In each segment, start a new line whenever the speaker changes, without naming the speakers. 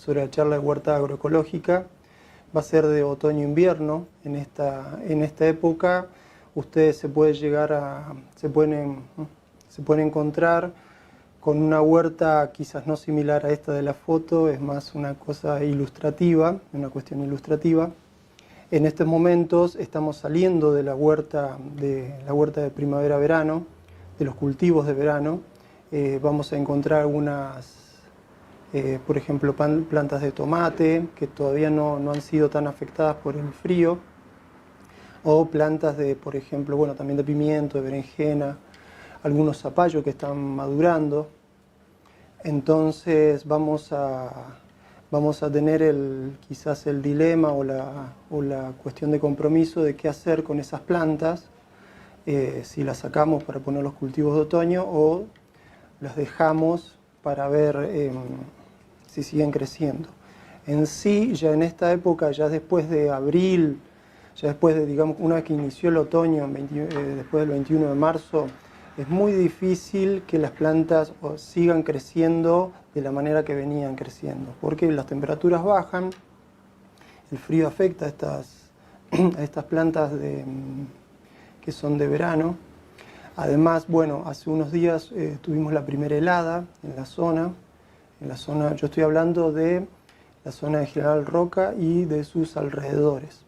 sobre la charla de huerta agroecológica. Va a ser de otoño-invierno. En esta época ustedes se pueden encontrar con una huerta quizás no similar a esta de la foto, es más una cosa ilustrativa, una cuestión ilustrativa. En estos momentos estamos saliendo de la huerta de primavera-verano, de los cultivos de verano. Vamos a encontrar algunas, por ejemplo, plantas de tomate que todavía no han sido tan afectadas por el frío, o plantas de, por ejemplo, bueno, también de pimiento, de berenjena, algunos zapallos que están madurando. Entonces vamos a tener quizás el dilema o la cuestión de compromiso de qué hacer con esas plantas, si las sacamos para poner los cultivos de otoño o las dejamos para ver si siguen creciendo. En sí, ya en esta época, ya después de abril, ya después de, digamos, una vez que inició el otoño, después del 21 de marzo, es muy difícil que las plantas sigan creciendo de la manera que venían creciendo, porque las temperaturas bajan, el frío afecta a estas plantas que son de verano. Además, bueno, hace unos días tuvimos la primera helada en la zona, yo estoy hablando de la zona de General Roca y de sus alrededores.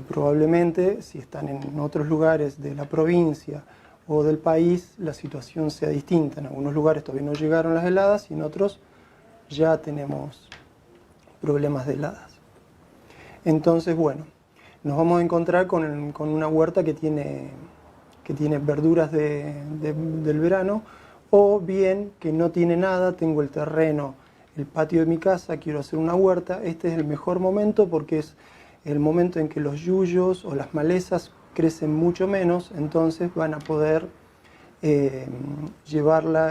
Probablemente, si están en otros lugares de la provincia o del país, la situación sea distinta. En algunos lugares todavía no llegaron las heladas y en otros ya tenemos problemas de heladas. Entonces, bueno, nos vamos a encontrar con una huerta que tiene verduras del verano, o bien que no tiene nada, tengo el terreno, el patio de mi casa, quiero hacer una huerta. Este es el mejor momento porque es el momento en que los yuyos o las malezas crecen mucho menos, entonces van a poder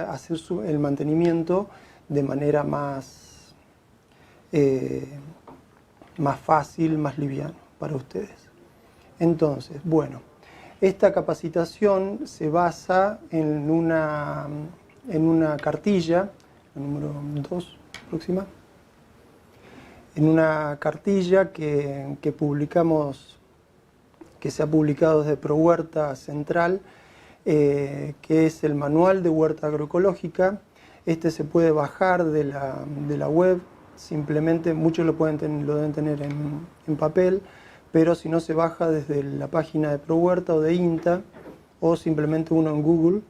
hacer el mantenimiento de manera más fácil, más liviano para ustedes. Entonces, bueno, esta capacitación se basa en una cartilla, la número 2 próxima, en una cartilla que publicamos, que se ha publicado desde ProHuerta Central, que es el manual de huerta agroecológica. Este se puede bajar de la web, simplemente muchos lo deben tener en papel, pero si no se baja desde la página de ProHuerta o de INTA, o simplemente uno en Google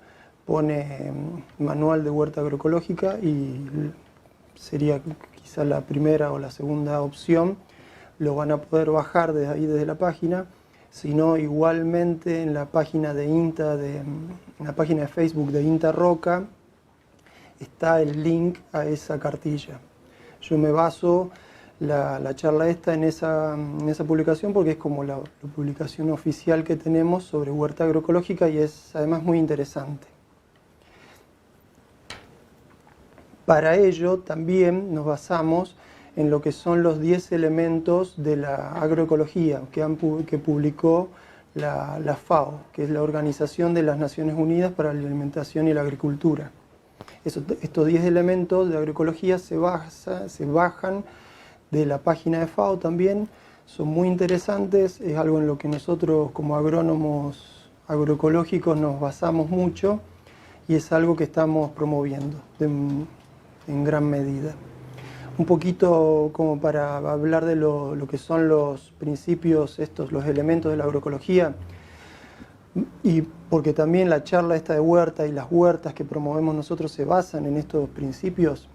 pone manual de huerta agroecológica y sería quizá la primera o la segunda opción. Lo van a poder bajar desde ahí, desde la página. Si no, igualmente en la página de INTA, en la página de Facebook de INTA Roca, está el link a esa cartilla. Yo me baso la charla esta en esa publicación porque es como la publicación oficial que tenemos sobre huerta agroecológica y es además muy interesante. Para ello también nos basamos en lo que son los 10 elementos de la agroecología que publicó la FAO, que es la Organización de las Naciones Unidas para la Alimentación y la Agricultura. Estos 10 elementos de agroecología se bajan de la página de FAO también, son muy interesantes, es algo en lo que nosotros como agrónomos agroecológicos nos basamos mucho y es algo que estamos promoviendo en gran medida. Un poquito como para hablar de lo que son los principios, los elementos de la agroecología, y porque también la charla esta de huerta y las huertas que promovemos nosotros se basan en estos principios,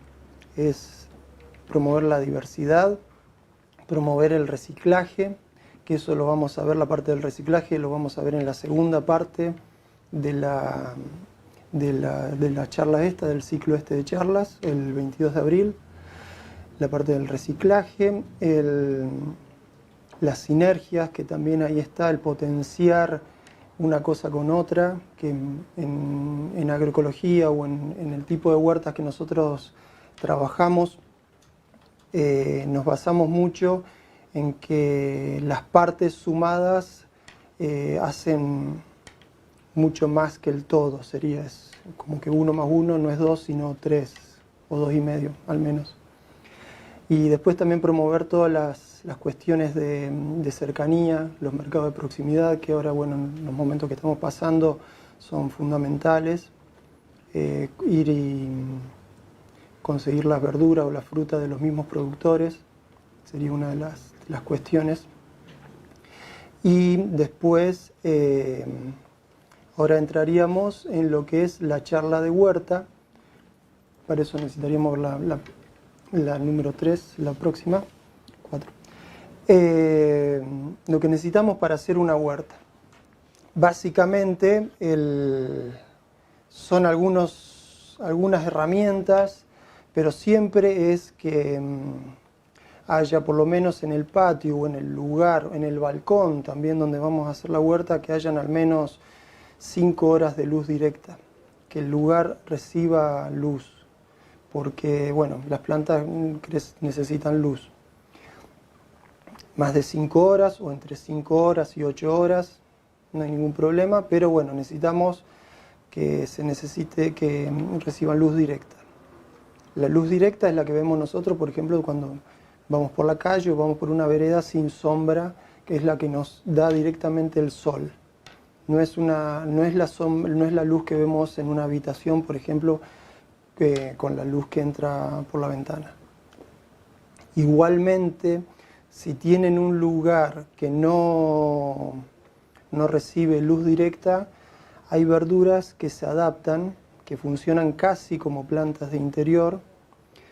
es promover la diversidad, promover el reciclaje, que eso lo vamos a ver, la parte del reciclaje lo vamos a ver en la segunda parte de la charla esta, del ciclo este de charlas, el 22 de abril. La parte del reciclaje, las sinergias, que también ahí está, el potenciar una cosa con otra, que en agroecología o en el tipo de huertas que nosotros trabajamos, nos basamos mucho en que las partes sumadas hacen mucho más que el todo, es como que 1 más 1 no es 2 sino 3 o 2,5 al menos. Y después también promover todas las cuestiones de cercanía, los mercados de proximidad, que ahora, bueno, en los momentos que estamos pasando son fundamentales. Ir y conseguir las verduras o la fruta de los mismos productores sería una de las cuestiones. Y después, ahora entraríamos en lo que es la charla de huerta. Para eso necesitaríamos la número 3, la próxima, 4. Lo que necesitamos para hacer una huerta. Básicamente son algunas herramientas, pero siempre es que haya, por lo menos en el patio o en el lugar, en el balcón también donde vamos a hacer la huerta, que hayan al menos 5 horas de luz directa, que el lugar reciba luz, porque bueno, las plantas necesitan luz. Más de 5 horas o entre 5 horas y 8 horas, no hay ningún problema, pero bueno, necesitamos que reciban luz directa. La luz directa es la que vemos nosotros, por ejemplo, cuando vamos por la calle o vamos por una vereda sin sombra, que es la que nos da directamente el sol. No es la luz que vemos en una habitación, por ejemplo, con la luz que entra por la ventana. Igualmente, si tienen un lugar que no recibe luz directa, hay verduras que se adaptan, que funcionan casi como plantas de interior.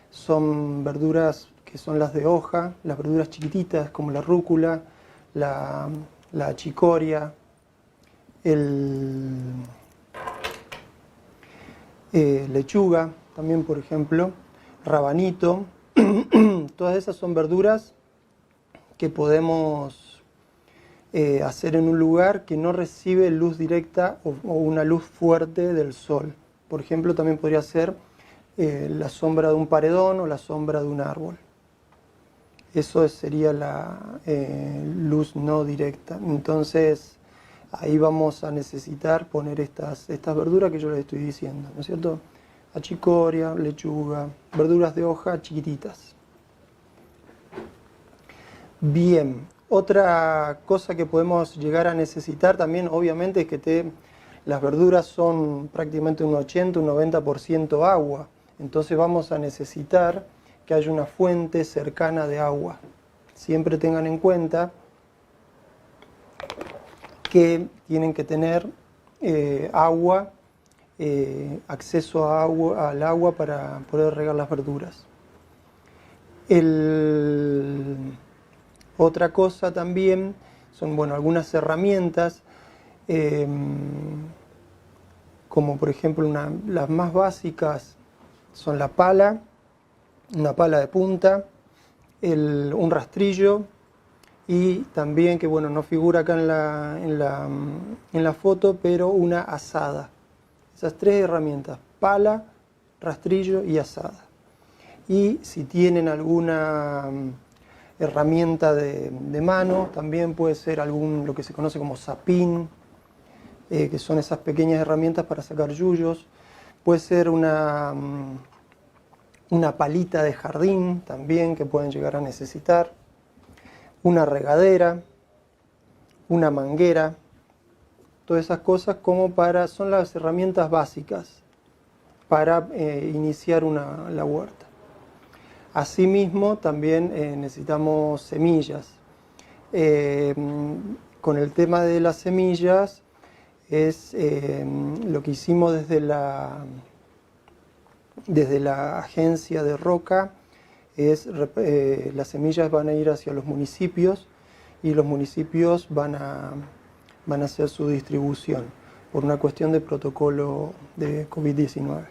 Son verduras que son las de hoja, las verduras chiquititas como la rúcula, la chicoria, lechuga también, por ejemplo, rabanito. Todas esas son verduras que podemos hacer en un lugar que no recibe luz directa o una luz fuerte del sol. Por ejemplo, también podría ser la sombra de un paredón o la sombra de un árbol. Eso sería la luz no directa. Entonces, ahí vamos a necesitar poner estas verduras que yo les estoy diciendo, ¿no es cierto? Achicoria, lechuga, verduras de hoja chiquititas. Bien, otra cosa que podemos llegar a necesitar también, obviamente, es que las verduras son prácticamente un 80, un 90% agua. Entonces vamos a necesitar que haya una fuente cercana de agua. Siempre tengan en cuenta que tienen que tener agua, acceso al agua para poder regar las verduras. Otra cosa también son, bueno, algunas herramientas, como por ejemplo las más básicas son la pala, una pala de punta, un rastrillo y también, que bueno, no figura acá en la foto, pero una azada. Esas 3 herramientas: pala, rastrillo y azada. Y si tienen alguna herramienta de mano, también puede ser lo que se conoce como sapín, que son esas pequeñas herramientas para sacar yuyos. Puede ser una palita de jardín también, que pueden llegar a necesitar. Una regadera, una manguera. Todas esas cosas son las herramientas básicas para iniciar la huerta. Asimismo, también necesitamos semillas. Con el tema de las semillas, es lo que hicimos desde la agencia de Roca, las semillas van a ir hacia los municipios y los municipios van a hacer su distribución por una cuestión de protocolo de COVID-19.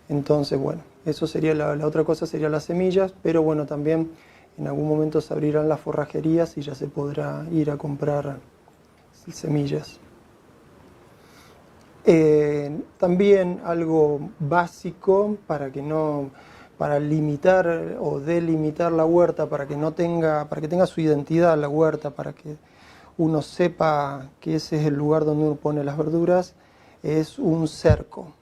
Entonces, bueno, eso sería la otra cosa, sería las semillas, pero bueno, también en algún momento se abrirán las forrajerías y ya se podrá ir a comprar semillas. También algo básico para limitar o delimitar la huerta, para que tenga su identidad la huerta, para que uno sepa que ese es el lugar donde uno pone las verduras, es un cerco.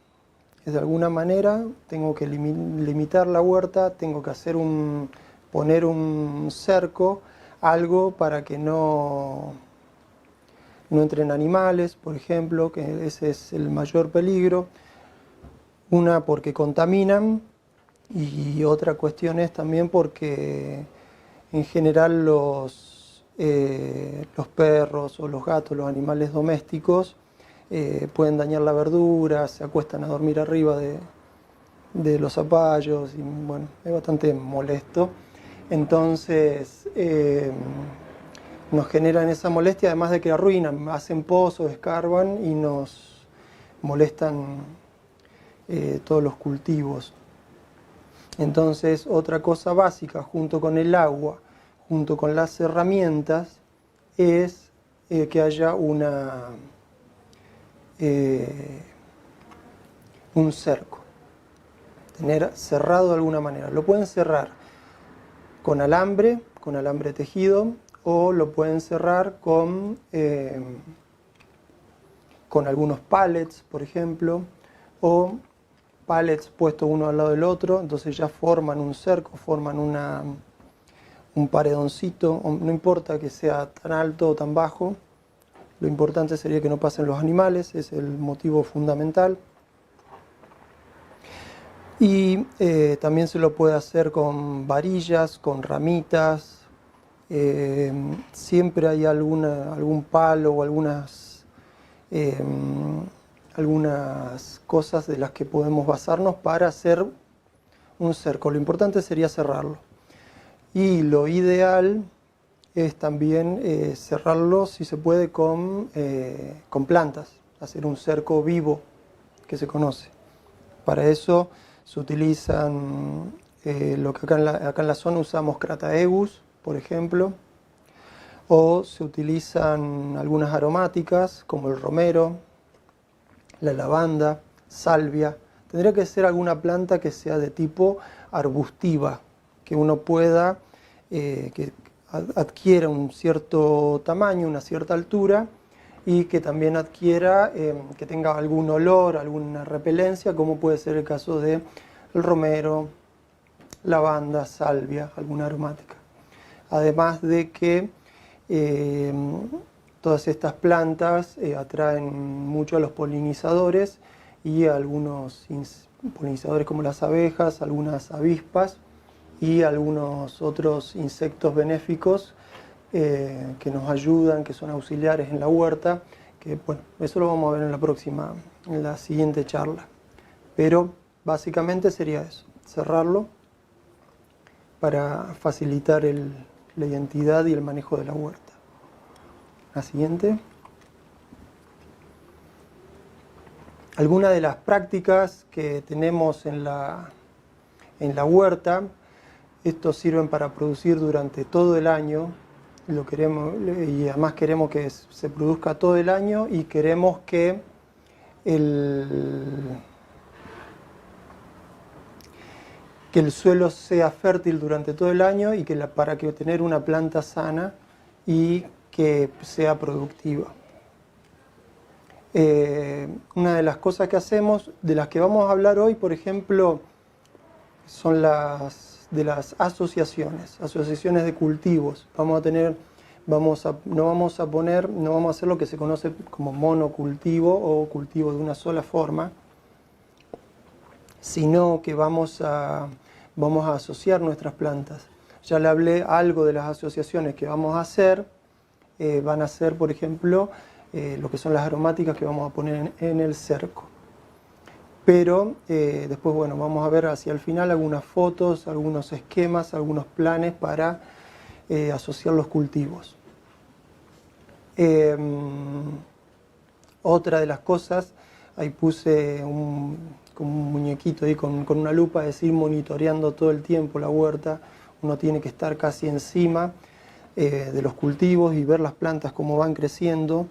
De alguna manera tengo que limitar la huerta, tengo que poner un cerco, algo para que no entren animales, por ejemplo, que ese es el mayor peligro. Una, porque contaminan, y otra cuestión es también porque en general los perros o los gatos, los animales domésticos, pueden dañar la verdura, se acuestan a dormir arriba de los zapallos, y bueno, es bastante molesto. Entonces nos generan esa molestia, además de que arruinan, hacen pozos, escarban y nos molestan todos los cultivos. Entonces, otra cosa básica, junto con el agua, junto con las herramientas, es que haya un cerco, tener cerrado de alguna manera. Lo pueden cerrar con alambre tejido, o lo pueden cerrar con algunos pallets, por ejemplo, o pallets puestos uno al lado del otro, entonces ya forman un cerco, forman un paredoncito, no importa que sea tan alto o tan bajo, lo importante sería que no pasen los animales, es el motivo fundamental. Y también se lo puede hacer con varillas, con ramitas, siempre hay algún palo o algunas cosas de las que podemos basarnos para hacer un cerco. Lo importante sería cerrarlo. Y lo ideal es también cerrarlo, si se puede, con plantas, hacer un cerco vivo, que se conoce. Para eso se utilizan lo que acá en la zona usamos Crataegus, por ejemplo, o se utilizan algunas aromáticas como el romero, la lavanda, salvia. Tendría que ser alguna planta que sea de tipo arbustiva, que uno pueda, que adquiera un cierto tamaño, una cierta altura, y que también adquiera, que tenga algún olor, alguna repelencia, como puede ser el caso del romero, lavanda, salvia, alguna aromática. Además de que todas estas plantas atraen mucho a los polinizadores y a algunos polinizadores como las abejas, algunas avispas y algunos otros insectos benéficos que nos ayudan, que son auxiliares en la huerta, que bueno, eso lo vamos a ver en la siguiente charla. Pero básicamente sería eso, cerrarlo para facilitar la identidad y el manejo de la huerta. La siguiente. Algunas de las prácticas que tenemos en la huerta, estos sirven para producir durante todo el año, y además queremos que se produzca todo el año, y queremos que el suelo sea fértil durante todo el año, y para que tener una planta sana y que sea productiva. Una de las cosas que hacemos, de las que vamos a hablar hoy, por ejemplo, son de las asociaciones de cultivos. No vamos a hacer lo que se conoce como monocultivo o cultivo de una sola forma, sino que vamos a asociar nuestras plantas. Ya le hablé algo de las asociaciones que vamos a hacer. Van a ser, por ejemplo, lo que son las aromáticas que vamos a poner en el cerco. Pero después, bueno, vamos a ver hacia el final algunas fotos, algunos esquemas, algunos planes para asociar los cultivos. Otra de las cosas, ahí puse como un muñequito ahí con una lupa, es ir monitoreando todo el tiempo la huerta. Uno tiene que estar casi encima de los cultivos y ver las plantas cómo van creciendo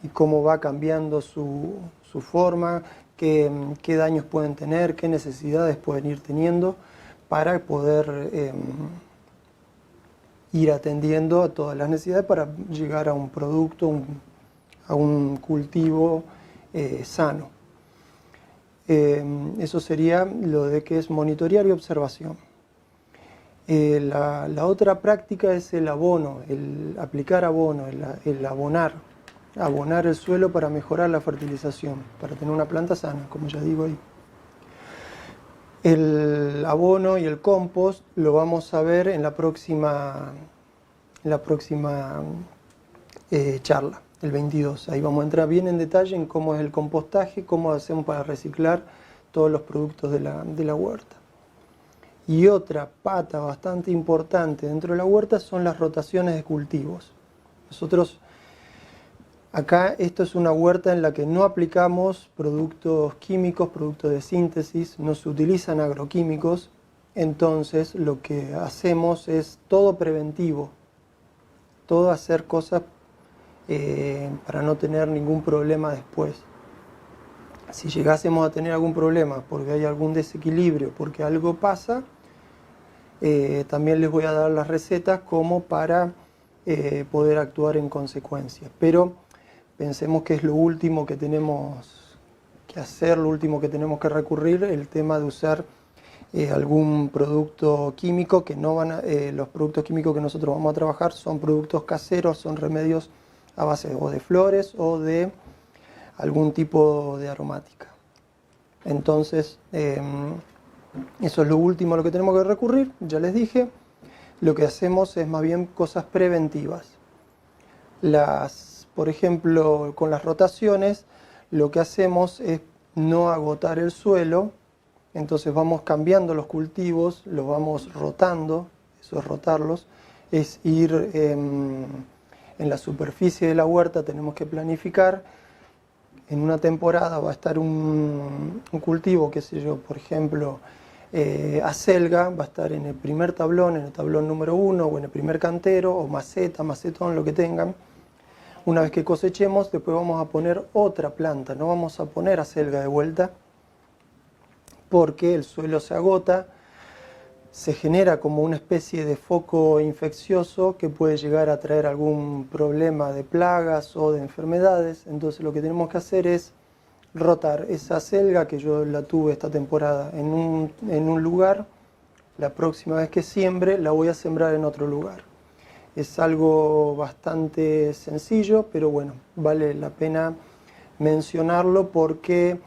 y cómo va cambiando su forma, qué daños pueden tener, qué necesidades pueden ir teniendo, para poder ir atendiendo a todas las necesidades para llegar a un producto, a un cultivo sano. Eso sería lo de que es monitorear y observación. La otra práctica es el abono, el aplicar abono, el abonar el suelo para mejorar la fertilización, para tener una planta sana, como ya digo ahí. El abono y el compost lo vamos a ver en la próxima charla, el 22. Ahí vamos a entrar bien en detalle en cómo es el compostaje, cómo hacemos para reciclar todos los productos de la huerta. Y otra pata bastante importante dentro de la huerta son las rotaciones de cultivos. Nosotros acá, esto es una huerta en la que no aplicamos productos químicos, productos de síntesis, no se utilizan agroquímicos, entonces lo que hacemos es todo preventivo, todo hacer cosas para no tener ningún problema después. Si llegásemos a tener algún problema porque hay algún desequilibrio, porque algo pasa, también les voy a dar las recetas como para poder actuar en consecuencia. Pero pensemos que es lo último que tenemos que hacer, lo último que tenemos que recurrir, el tema de usar algún producto químico, que no van los productos químicos que nosotros vamos a trabajar son productos caseros, son remedios a base o de flores o de algún tipo de aromática. Entonces, eso es lo último a lo que tenemos que recurrir, ya les dije. Lo que hacemos es más bien cosas preventivas. Por ejemplo, con las rotaciones, lo que hacemos es no agotar el suelo, entonces vamos cambiando los cultivos, los vamos rotando, eso es rotarlos, es ir en la superficie de la huerta, tenemos que planificar. En una temporada va a estar un cultivo, qué sé yo, por ejemplo, acelga, va a estar en el primer tablón, en el tablón número 1, o en el primer cantero, o maceta, macetón, lo que tengan. Una vez que cosechemos, después vamos a poner otra planta, no vamos a poner acelga de vuelta, porque el suelo se agota, se genera como una especie de foco infeccioso que puede llegar a traer algún problema de plagas o de enfermedades. Entonces lo que tenemos que hacer es rotar esa acelga que yo la tuve esta temporada en un lugar. La próxima vez que siembre la voy a sembrar en otro lugar. Es algo bastante sencillo, pero bueno, vale la pena mencionarlo porque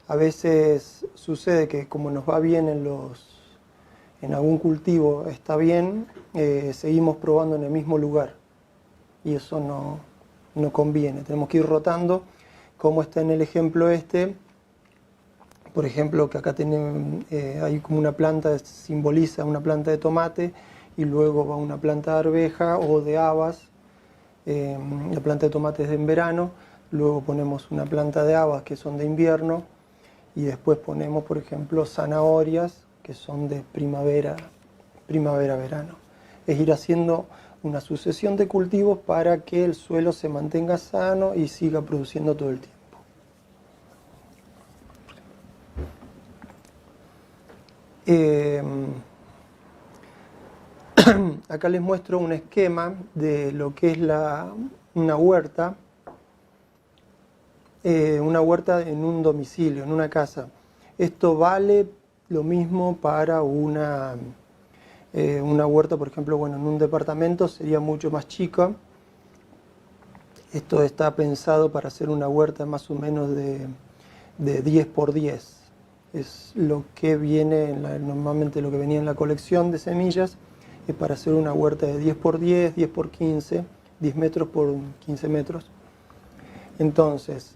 a veces sucede que como nos va bien en algún cultivo está bien, seguimos probando en el mismo lugar y eso no conviene. Tenemos que ir rotando, como está en el ejemplo este, por ejemplo, que acá hay como una planta, simboliza una planta de tomate y luego va una planta de arveja o de habas. La planta de tomate es de en verano, luego ponemos una planta de habas que son de invierno y después ponemos, por ejemplo, zanahorias que son de primavera, verano. Es ir haciendo una sucesión de cultivos para que el suelo se mantenga sano y siga produciendo todo el tiempo. Acá les muestro un esquema de lo que es una huerta en un domicilio, en una casa. Esto vale lo mismo para una huerta, por ejemplo, bueno, en un departamento sería mucho más chica. Esto está pensado para hacer una huerta más o menos de 10 por 10. Es lo que viene, normalmente lo que venía en la colección de semillas, es para hacer una huerta de 10 por 10, 10 por 15, 10 metros por 15 metros. Entonces,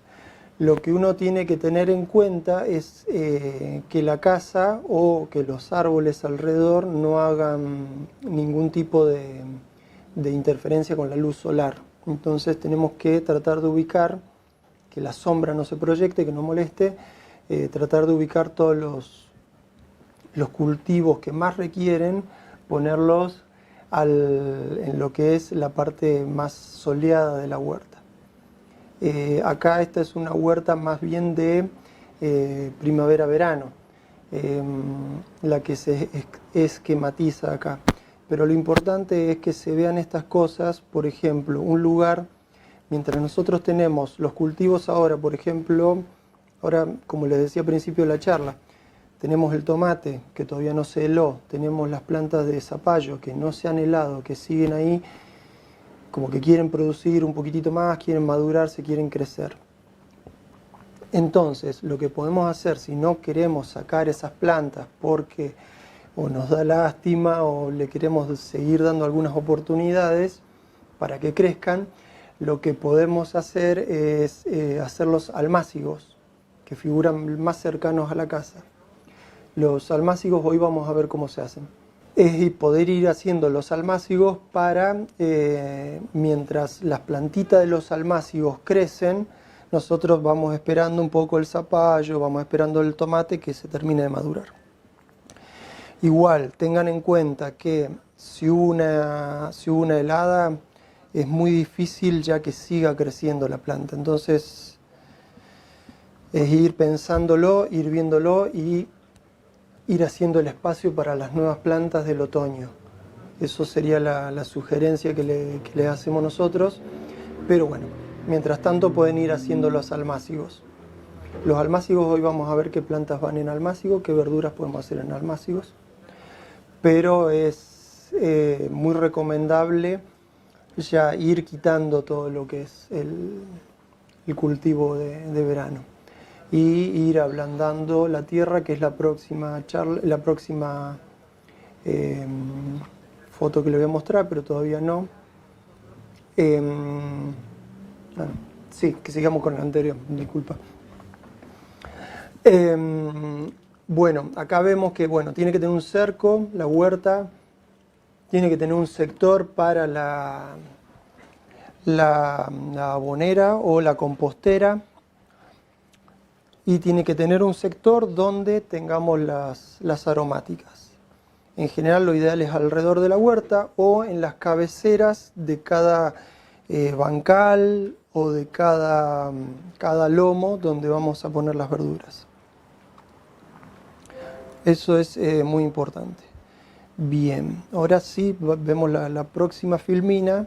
lo que uno tiene que tener en cuenta es que la casa o que los árboles alrededor no hagan ningún tipo de interferencia con la luz solar. Entonces tenemos que tratar de ubicar, que la sombra no se proyecte, que no moleste, tratar de ubicar todos los cultivos que más requieren, ponerlos en lo que es la parte más soleada de la huerta. Acá esta es una huerta más bien de primavera-verano, la que se esquematiza acá. Pero lo importante es que se vean estas cosas, por ejemplo, un lugar, mientras nosotros tenemos los cultivos ahora, por ejemplo, Ahora, como les decía al principio de la charla, tenemos el tomate que todavía no se heló, tenemos las plantas de zapallo que no se han helado, que siguen ahí como que quieren producir un poquitito más, quieren madurarse, quieren crecer. Entonces, lo que podemos hacer si no queremos sacar esas plantas porque o nos da lástima o le queremos seguir dando algunas oportunidades para que crezcan, lo que podemos hacer es hacer los almácigos, que figuran más cercanos a la casa. Los almácigos hoy vamos a ver cómo se hacen. Es poder ir haciendo los almácigos para, mientras las plantitas de los almácigos crecen, nosotros vamos esperando un poco el zapallo, vamos esperando el tomate que se termine de madurar. Igual, tengan en cuenta que si hubo una helada, es muy difícil ya que siga creciendo la planta. Entonces, es ir pensándolo, ir viéndolo y ir haciendo el espacio para las nuevas plantas del otoño. Eso sería la sugerencia que le hacemos nosotros. Pero bueno, mientras tanto pueden ir haciendo los almácigos. Los almácigos, hoy vamos a ver qué plantas van en almácigo, qué verduras podemos hacer en almácigos. Pero es muy recomendable ya ir quitando todo lo que es el cultivo de verano y ir ablandando la tierra, que es la próxima foto que le voy a mostrar, pero todavía no. Bueno, sí, que sigamos con la anterior, disculpa. Bueno, acá vemos que tiene que tener un cerco, la huerta, tiene que tener un sector para la abonera o la compostera, y tiene que tener un sector donde tengamos las aromáticas. En general lo ideal es alrededor de la huerta o en las cabeceras de cada bancal o de cada lomo donde vamos a poner las verduras. Eso es muy importante. Bien, ahora sí vemos la próxima filmina.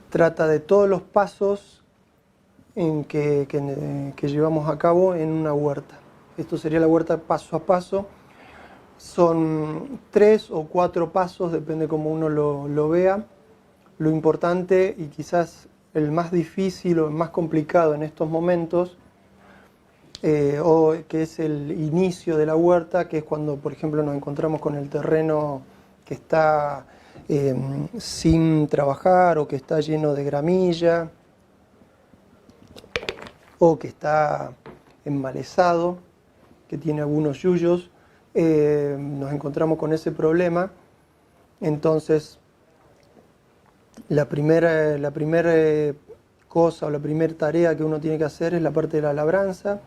Trata de todos los pasos que llevamos a cabo en una huerta. Esto sería la huerta paso a paso. Son 3 o 4 pasos, depende cómo uno lo vea. Lo importante y quizás el más difícil o el más complicado en estos momentos, que es el inicio de la huerta, que es cuando, por ejemplo, nos encontramos con el terreno que está sin trabajar o que está lleno de gramilla o que está enmalezado, que tiene algunos yuyos. Nos encontramos con ese problema. Entonces, la primera cosa o la primera tarea que uno tiene que hacer es la parte de la labranza,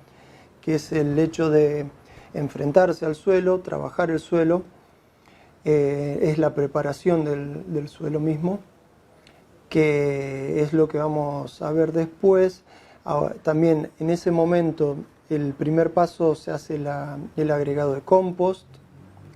que es el hecho de enfrentarse al suelo, trabajar el suelo. Es la preparación del suelo mismo, que es lo que vamos a ver después. Ahora, también en ese momento el primer paso se hace el agregado de compost.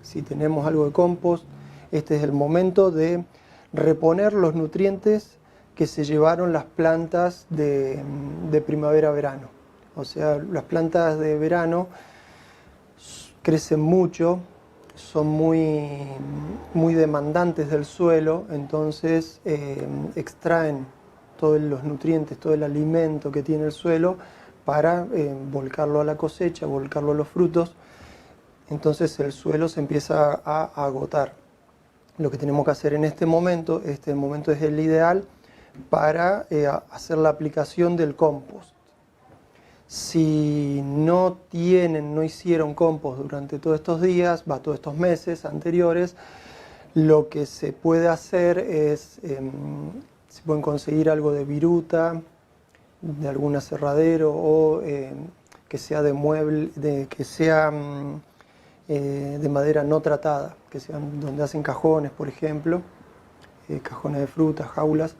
Si tenemos algo de compost, este es el momento de reponer los nutrientes que se llevaron las plantas de primavera-verano. O sea, las plantas de verano crecen mucho, son muy demandantes del suelo, entonces extraen todos los nutrientes, todo el alimento que tiene el suelo para volcarlo a la cosecha, volcarlo a los frutos. Entonces el suelo se empieza a agotar. Lo que tenemos que hacer en este momento es el ideal para hacer la aplicación del compost. Si no hicieron compost durante todos estos días, todos estos meses anteriores, lo que se puede hacer es, se pueden conseguir algo de viruta, de algún aserradero o que sea de madera no tratada, que sean donde hacen cajones, por ejemplo, cajones de frutas, jaulas,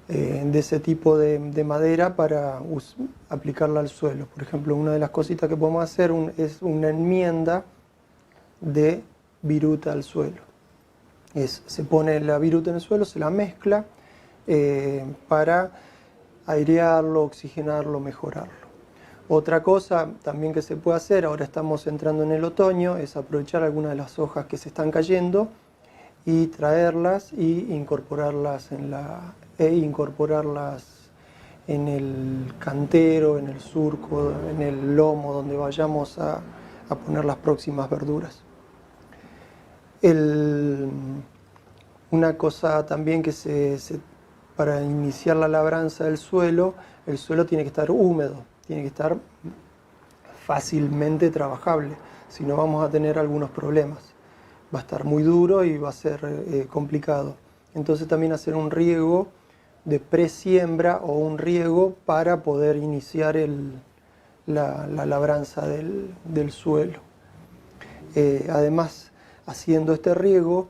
de ese tipo de madera para aplicarla al suelo. Por ejemplo, una de las cositas que podemos hacer es una enmienda de viruta al suelo. Se pone la viruta en el suelo, se la mezcla para airearlo, oxigenarlo, mejorarlo. Otra cosa también que se puede hacer, ahora estamos entrando en el otoño, es aprovechar algunas de las hojas que se están cayendo y traerlas y incorporarlas en el cantero, en el surco, en el lomo, donde vayamos a poner las próximas verduras. Una cosa también que para iniciar la labranza del suelo, el suelo tiene que estar húmedo, tiene que estar fácilmente trabajable, si no vamos a tener algunos problemas. Va a estar muy duro y va a ser complicado. Entonces también hacer un riego de presiembra o un riego para poder iniciar la labranza del suelo. Además, haciendo este riego,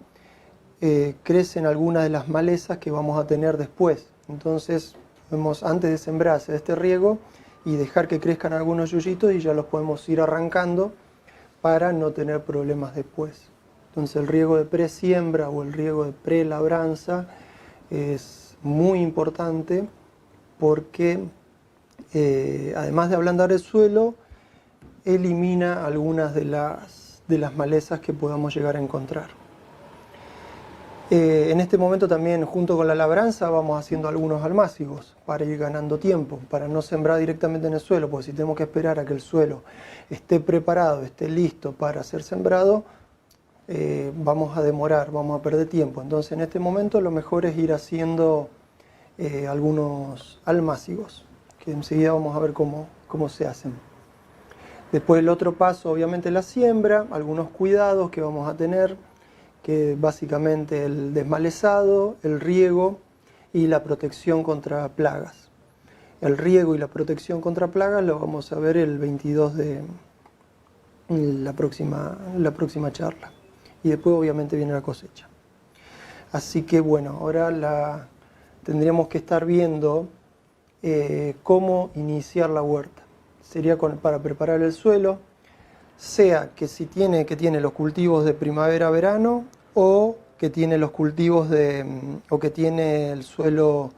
crecen algunas de las malezas que vamos a tener después. Entonces, antes de sembrar, hacer este riego y dejar que crezcan algunos yuyitos y ya los podemos ir arrancando para no tener problemas después. Entonces, el riego de presiembra o el riego de prelabranza es muy importante porque, además de ablandar el suelo, elimina algunas de las malezas que podamos llegar a encontrar. En este momento también, junto con la labranza, vamos haciendo algunos almácigos para ir ganando tiempo, para no sembrar directamente en el suelo, porque si tenemos que esperar a que el suelo esté preparado, esté listo para ser sembrado, vamos a demorar, vamos a perder tiempo. Entonces, en este momento lo mejor es ir haciendo algunos almácigos, que enseguida vamos a ver cómo se hacen. Después el otro paso, obviamente, la siembra, algunos cuidados que vamos a tener, que básicamente el desmalezado, el riego y la protección contra plagas. El riego y la protección contra plagas lo vamos a ver el 22 de la próxima charla. Y después obviamente viene la cosecha. Así que bueno, ahora tendríamos que estar viendo cómo iniciar la huerta. Sería para preparar el suelo, sea que tiene los cultivos de primavera-verano o que tiene los cultivos o que tiene el suelo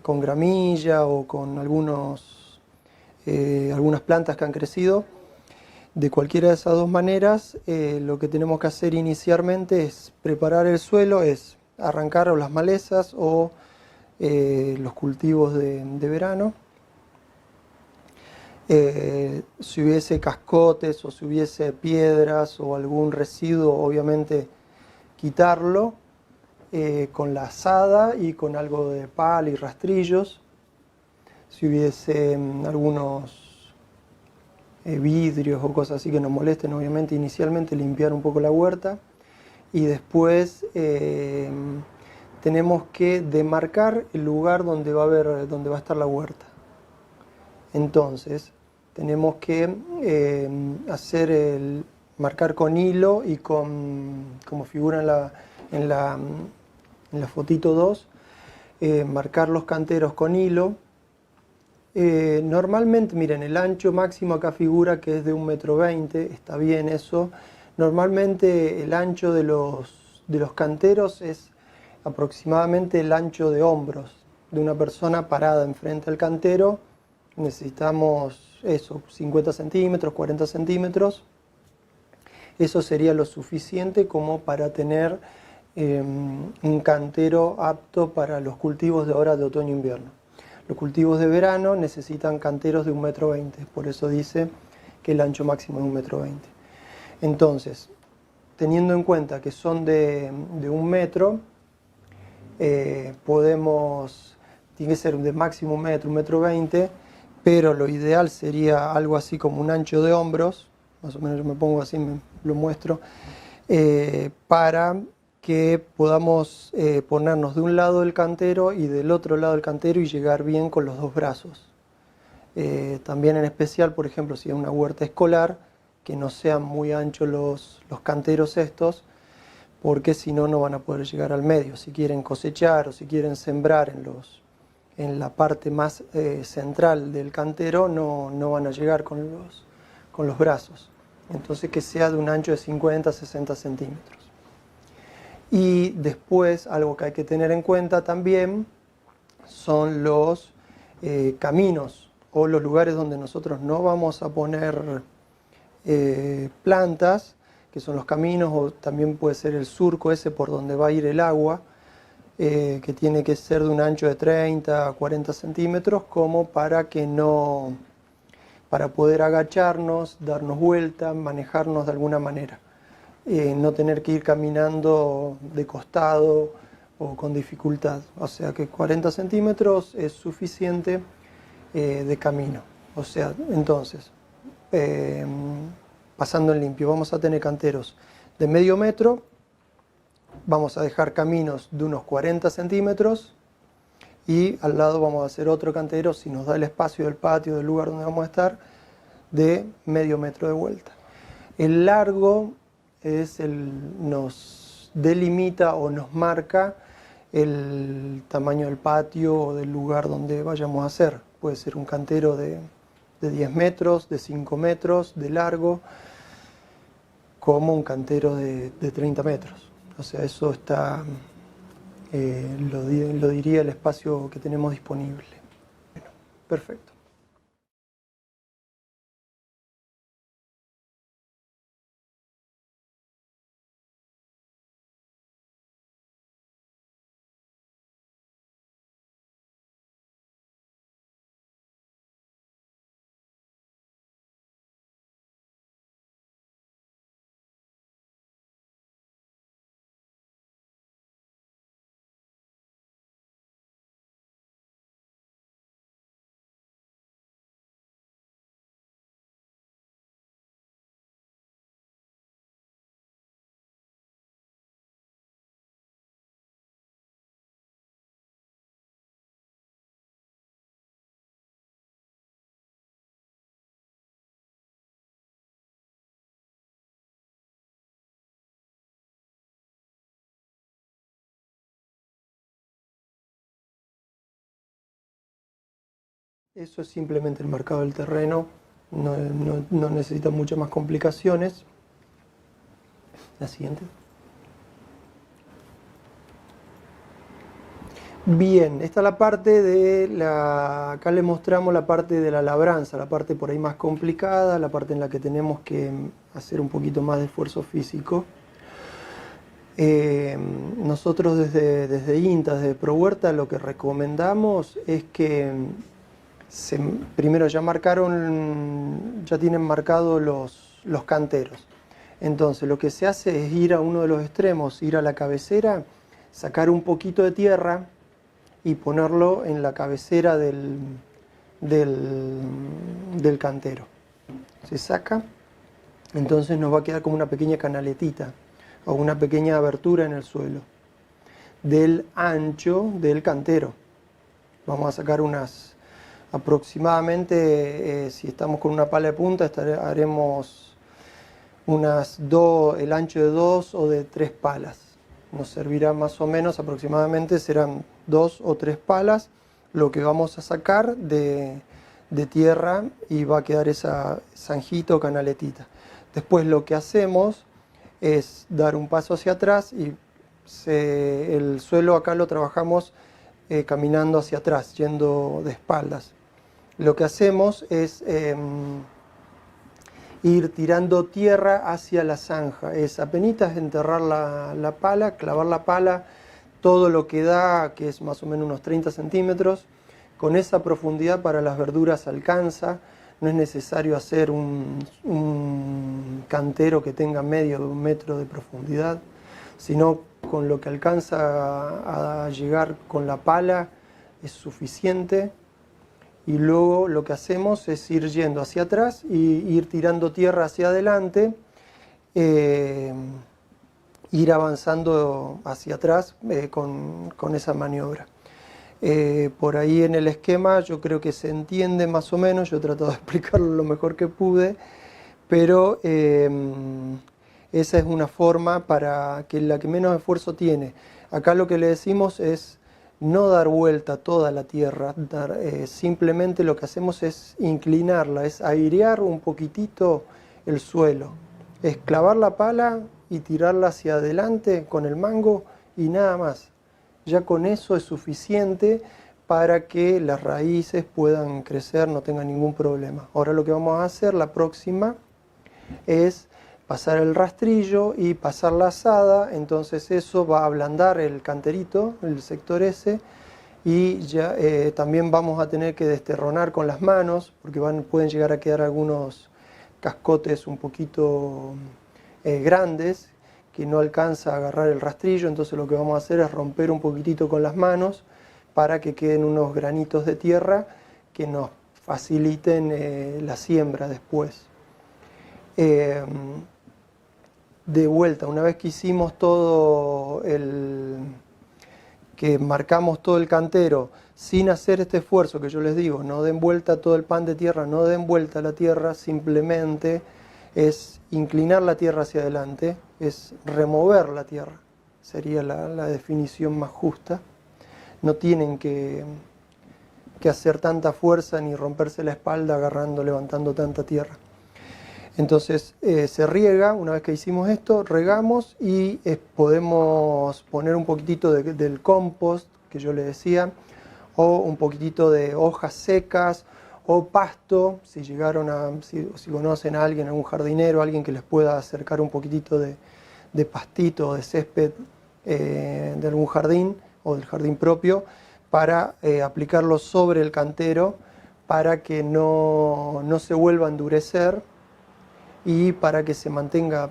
con gramilla o con algunas plantas que han crecido. De cualquiera de esas dos maneras, lo que tenemos que hacer inicialmente es preparar el suelo, es arrancar las malezas o los cultivos de verano. Si hubiese cascotes o si hubiese piedras o algún residuo, obviamente quitarlo con la azada y con algo de pala y rastrillos. Si hubiese algunos vidrios o cosas así que nos molesten, obviamente inicialmente limpiar un poco la huerta y después tenemos que demarcar el lugar donde va a estar la huerta. Entonces tenemos que marcar con hilo y como figura en la fotito 2, marcar los canteros con hilo. Normalmente, miren, el ancho máximo acá figura que es de 1,20 m, está bien eso. Normalmente el ancho de los canteros es aproximadamente el ancho de hombros de una persona parada enfrente al cantero. Necesitamos eso, 50 centímetros, 40 centímetros. Eso sería lo suficiente como para tener un cantero apto para los cultivos de ahora de otoño-invierno. Los cultivos de verano necesitan canteros de 1,20 m, por eso dice que el ancho máximo es 1,20 m. Entonces, teniendo en cuenta que son de 1 metro, tiene que ser de máximo 1 metro, 1,20 m, pero lo ideal sería algo así como un ancho de hombros, más o menos yo me pongo así, lo muestro, para que podamos ponernos de un lado del cantero y del otro lado del cantero y llegar bien con los dos brazos. También en especial, por ejemplo, si es una huerta escolar, que no sean muy anchos los canteros estos, porque si no, no van a poder llegar al medio. Si quieren cosechar o si quieren sembrar en la parte más central del cantero, no van a llegar con los brazos. Entonces que sea de un ancho de 50 a 60 centímetros. Y después, algo que hay que tener en cuenta también, son los caminos o los lugares donde nosotros no vamos a poner plantas, que son los caminos, o también puede ser el surco ese por donde va a ir el agua, que tiene que ser de un ancho de 30 a 40 centímetros, como para que no, para poder agacharnos, darnos vuelta, manejarnos de alguna manera. No tener que ir caminando de costado o con dificultad. O sea que 40 centímetros es suficiente de camino. O sea, entonces, pasando en limpio, vamos a tener canteros de medio metro, vamos a dejar caminos de unos 40 centímetros y al lado vamos a hacer otro cantero, si nos da el espacio del patio, del lugar donde vamos a estar, de medio metro de vuelta. El largo nos delimita o nos marca el tamaño del patio o del lugar donde vayamos a hacer. Puede ser un cantero de 10 metros, de 5 metros de largo, como un cantero de 30 metros. O sea, eso está, lo diría el espacio que tenemos disponible. Bueno, perfecto. Eso es simplemente el marcado del terreno, no necesita muchas más complicaciones. La siguiente. Bien, esta es la parte de la... Acá les mostramos la parte de la labranza, la parte por ahí más complicada, la parte en la que tenemos que hacer un poquito más de esfuerzo físico. Nosotros desde INTA, desde ProHuerta, lo que recomendamos es que primero ya tienen marcados los canteros. Entonces lo que se hace es ir a uno de los extremos, ir a la cabecera, sacar un poquito de tierra y ponerlo en la cabecera del cantero. Se saca, entonces nos va a quedar como una pequeña canaletita o una pequeña abertura en el suelo del ancho del cantero. Vamos a sacar aproximadamente, si estamos con una pala de punta, haremos el ancho de 2 o de 3 palas. Nos servirá más o menos, aproximadamente serán 2 o 3 palas lo que vamos a sacar de tierra, y va a quedar esa zanjita o canaletita. Después lo que hacemos es dar un paso hacia atrás y el suelo acá lo trabajamos caminando hacia atrás, yendo de espaldas. Lo que hacemos es ir tirando tierra hacia la zanja. Es apenitas enterrar la pala, clavar la pala, todo lo que da, que es más o menos unos 30 centímetros. Con esa profundidad para las verduras alcanza. No es necesario hacer un cantero que tenga medio de 1 metro de profundidad, sino con lo que alcanza a llegar con la pala es suficiente. Y luego lo que hacemos es ir yendo hacia atrás y ir tirando tierra hacia adelante, ir avanzando hacia atrás con esa maniobra. Por ahí en el esquema yo creo que se entiende más o menos, yo he tratado de explicarlo lo mejor que pude, pero esa es una forma para que la que menos esfuerzo tiene. Acá lo que le decimos es no dar vuelta a toda la tierra, simplemente lo que hacemos es inclinarla, es airear un poquitito el suelo, es clavar la pala y tirarla hacia adelante con el mango y nada más. Ya con eso es suficiente para que las raíces puedan crecer, no tengan ningún problema. Ahora lo que vamos a hacer, la próxima, es pasar el rastrillo y pasar la azada, entonces eso va a ablandar el canterito, el sector ese, y ya también vamos a tener que desterronar con las manos, porque pueden llegar a quedar algunos cascotes un poquito grandes, que no alcanza a agarrar el rastrillo, entonces lo que vamos a hacer es romper un poquitito con las manos para que queden unos granitos de tierra que nos faciliten la siembra después. De vuelta, una vez que hicimos todo que marcamos todo el cantero, sin hacer este esfuerzo que yo les digo, no den vuelta todo el pan de tierra, no den vuelta la tierra, simplemente es inclinar la tierra hacia adelante, es remover la tierra, sería la definición más justa. No tienen que hacer tanta fuerza ni romperse la espalda agarrando, levantando tanta tierra. Entonces se riega, una vez que hicimos esto, regamos y podemos poner un poquitito del compost que yo les decía, o un poquitito de hojas secas, o pasto, si conocen a alguien, a un jardinero, alguien que les pueda acercar un poquitito de pastito o de césped de algún jardín o del jardín propio, para aplicarlo sobre el cantero para que no se vuelva a endurecer y para que se mantenga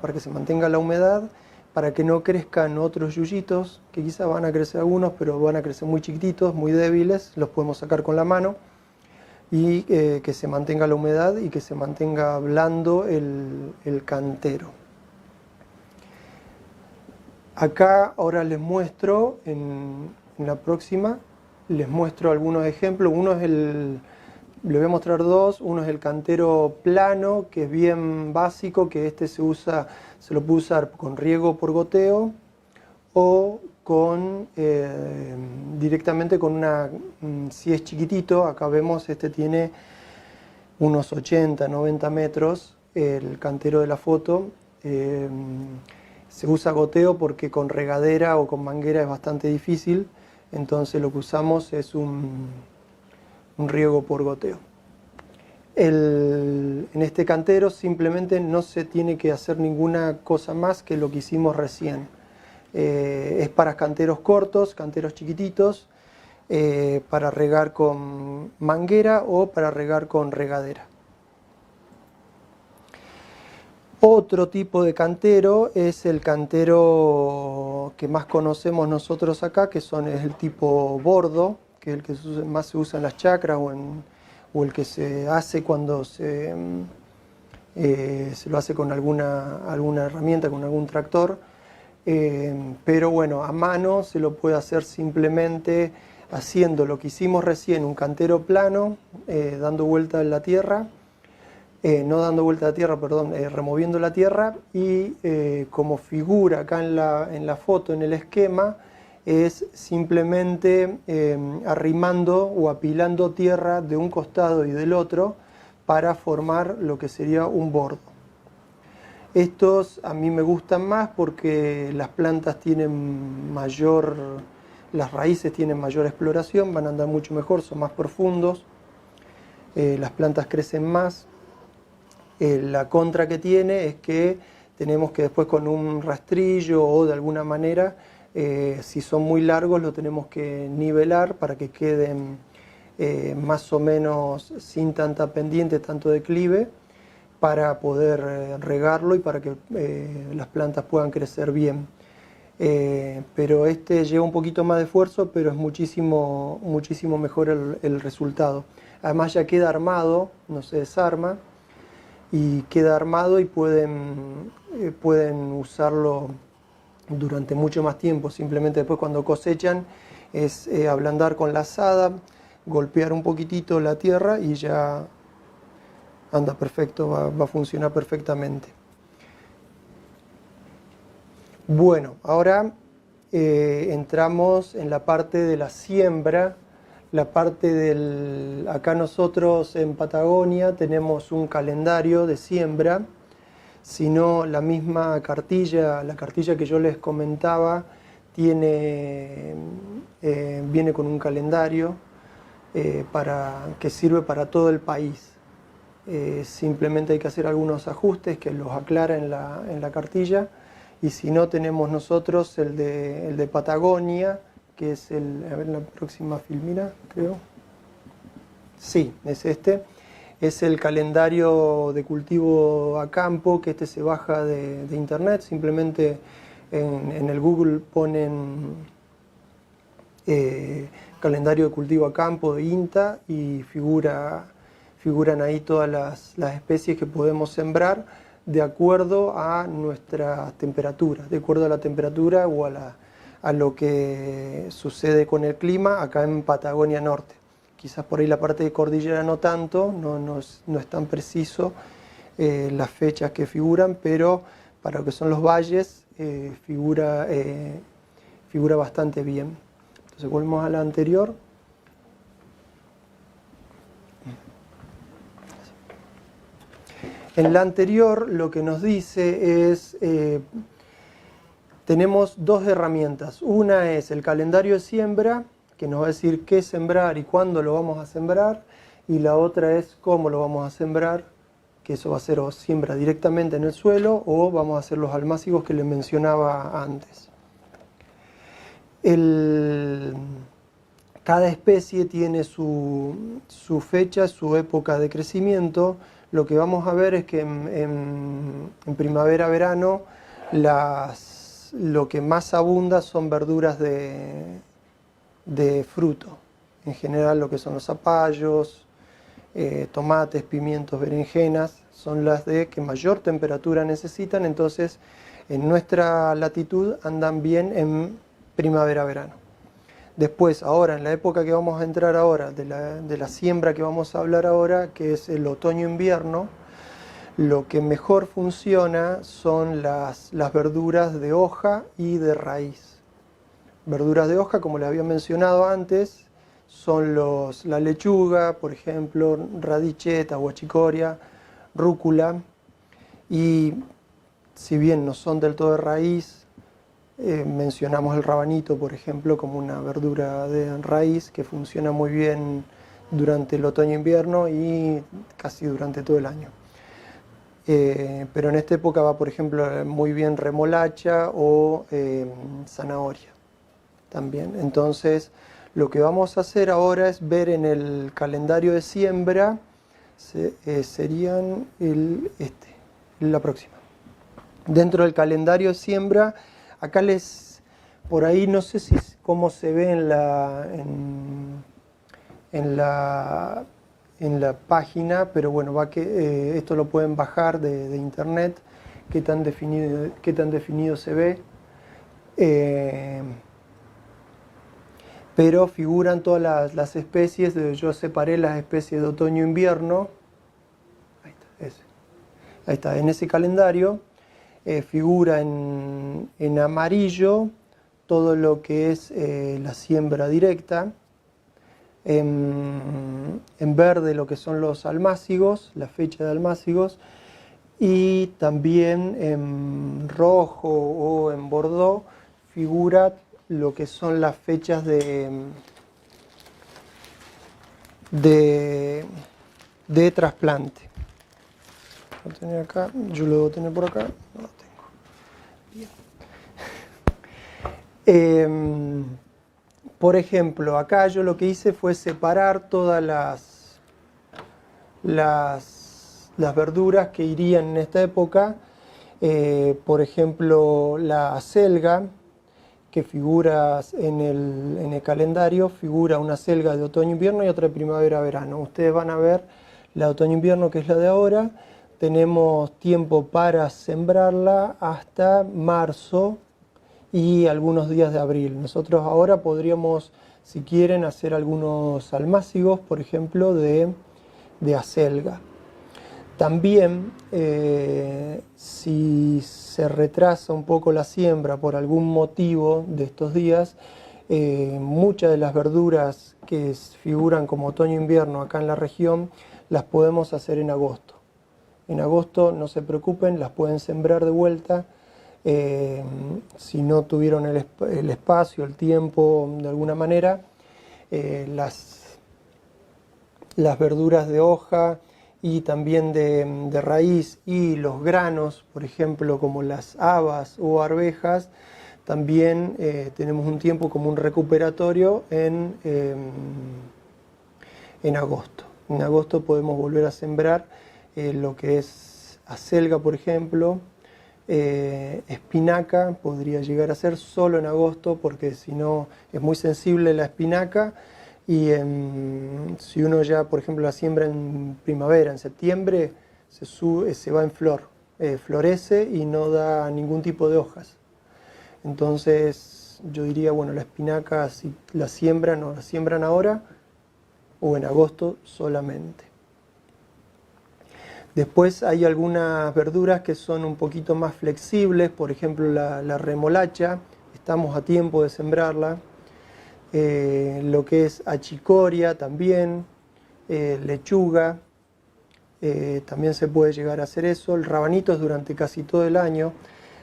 la humedad, para que no crezcan otros yuyitos, que quizás van a crecer algunos, pero van a crecer muy chiquititos, muy débiles, los podemos sacar con la mano, y que se mantenga la humedad y que se mantenga blando el cantero. Acá ahora les muestro, en la próxima, les muestro algunos ejemplos. Uno es les voy a mostrar dos. Uno es el cantero plano, que es bien básico, que se lo puede usar con riego por goteo o directamente con si es chiquitito, acá vemos, tiene unos 80, 90 metros, el cantero de la foto. Se usa goteo porque con regadera o con manguera es bastante difícil, entonces lo que usamos es un riego por goteo. En este cantero simplemente no se tiene que hacer ninguna cosa más que lo que hicimos recién. Es para canteros cortos, canteros chiquititos, para regar con manguera o para regar con regadera. Otro tipo de cantero es el cantero que más conocemos nosotros acá, es el tipo bordo, que es el que más se usa en las chacras o el que se hace cuando se lo hace con alguna herramienta, con algún tractor. Pero bueno, a mano se lo puede hacer simplemente haciendo lo que hicimos recién, un cantero plano, dando vuelta en la tierra. No dando vuelta a la tierra, perdón, removiendo la tierra, y como figura acá en la foto, en el esquema, es simplemente arrimando o apilando tierra de un costado y del otro para formar lo que sería un bordo. Estos a mí me gustan más porque las plantas las raíces tienen mayor exploración, van a andar mucho mejor, son más profundos, las plantas crecen más. La contra que tiene es que tenemos que después con un rastrillo o de alguna manera, si son muy largos, lo tenemos que nivelar para que queden más o menos sin tanta pendiente, tanto declive, para poder regarlo y para que las plantas puedan crecer bien. Pero lleva un poquito más de esfuerzo, pero es muchísimo mejor el resultado. Además ya queda armado, no se desarma, y queda armado y pueden usarlo durante mucho más tiempo. Simplemente después cuando cosechan es ablandar con la azada, golpear un poquitito la tierra y ya anda perfecto, va a funcionar perfectamente. Bueno, ahora entramos en la parte de la siembra. Acá nosotros en Patagonia tenemos un calendario de siembra, sino la misma cartilla, la cartilla que yo les comentaba, viene con un calendario que sirve para todo el país. Simplemente hay que hacer algunos ajustes que los aclara en la cartilla, y si no, tenemos nosotros el de Patagonia, que es a ver, la próxima filmina, creo. Sí, es este. Es el calendario de cultivo a campo, que se baja de internet. Simplemente en el Google ponen calendario de cultivo a campo de INTA y figuran ahí todas las especies que podemos sembrar de acuerdo a nuestra temperatura, de acuerdo a la temperatura o a lo que sucede con el clima acá en Patagonia Norte. Quizás por ahí la parte de cordillera no tanto, no es tan preciso las fechas que figuran, pero para lo que son los valles figura bastante bien. Entonces volvemos a la anterior. En la anterior lo que nos dice es, tenemos dos herramientas. Una es el calendario de siembra, que nos va a decir qué sembrar y cuándo lo vamos a sembrar, y la otra es cómo lo vamos a sembrar, que eso va a ser o siembra directamente en el suelo o vamos a hacer los almácigos que les mencionaba antes. Cada especie tiene su fecha, su época de crecimiento. Lo que vamos a ver es que en primavera-verano lo que más abunda son verduras de fruto. En general lo que son los zapallos, tomates, pimientos, berenjenas, son las que mayor temperatura necesitan. Entonces en nuestra latitud andan bien en primavera-verano. Después, ahora, en la época que vamos a entrar ahora, de la siembra que vamos a hablar ahora, que es el otoño-invierno, lo que mejor funciona son las verduras de hoja y de raíz. Verduras de hoja, como les había mencionado antes, son la lechuga, por ejemplo, radicheta, guachicoria, rúcula, y si bien no son del todo de raíz, mencionamos el rabanito, por ejemplo, como una verdura de raíz que funciona muy bien durante el otoño-invierno y casi durante todo el año. Pero en esta época va, por ejemplo, muy bien remolacha o zanahoria también. Entonces, lo que vamos a hacer ahora es ver en el calendario de siembra, serían la próxima. Dentro del calendario de siembra, acá por ahí no sé cómo se ve en la página, pero bueno, esto lo pueden bajar de internet, qué tan definido se ve. Pero figuran todas las especies. Yo separé las especies de otoño-invierno. Ahí está, en ese calendario. Figura en amarillo todo lo que es la siembra directa, en verde lo que son los almácigos, la fecha de almácigos, y también en rojo o en bordó figura lo que son las fechas de trasplante. Lo tengo acá, yo lo debo tener por acá, no lo tengo. Bien. Por ejemplo, acá yo lo que hice fue separar todas las verduras que irían en esta época. Por ejemplo, la acelga, que figura en el calendario, figura una acelga de otoño-invierno y otra de primavera-verano. Ustedes van a ver la de otoño-invierno, que es la de ahora. Tenemos tiempo para sembrarla hasta marzo y algunos días de abril. Nosotros ahora podríamos, si quieren, hacer algunos almácigos, por ejemplo, de acelga. También, si se retrasa un poco la siembra por algún motivo de estos días, muchas de las verduras que figuran como otoño-invierno acá en la región las podemos hacer en agosto. En agosto, no se preocupen, las pueden sembrar de vuelta. Si no tuvieron el espacio, el tiempo, de alguna manera, las las verduras de hoja y también de raíz y los granos, por ejemplo, como las habas o arvejas, también tenemos un tiempo como un recuperatorio en agosto. En agosto podemos volver a sembrar lo que es acelga, por ejemplo, espinaca podría llegar a ser solo en agosto, porque si no es muy sensible la espinaca. Y si uno ya, por ejemplo, la siembra en primavera, en septiembre, se va en flor, florece y no da ningún tipo de hojas. Entonces yo diría, bueno, la espinaca si la siembran o la siembran ahora o en agosto solamente. Después hay algunas verduras que son un poquito más flexibles, por ejemplo la remolacha, estamos a tiempo de sembrarla. Lo que es achicoria también, lechuga, también se puede llegar a hacer eso. El rabanito es durante casi todo el año.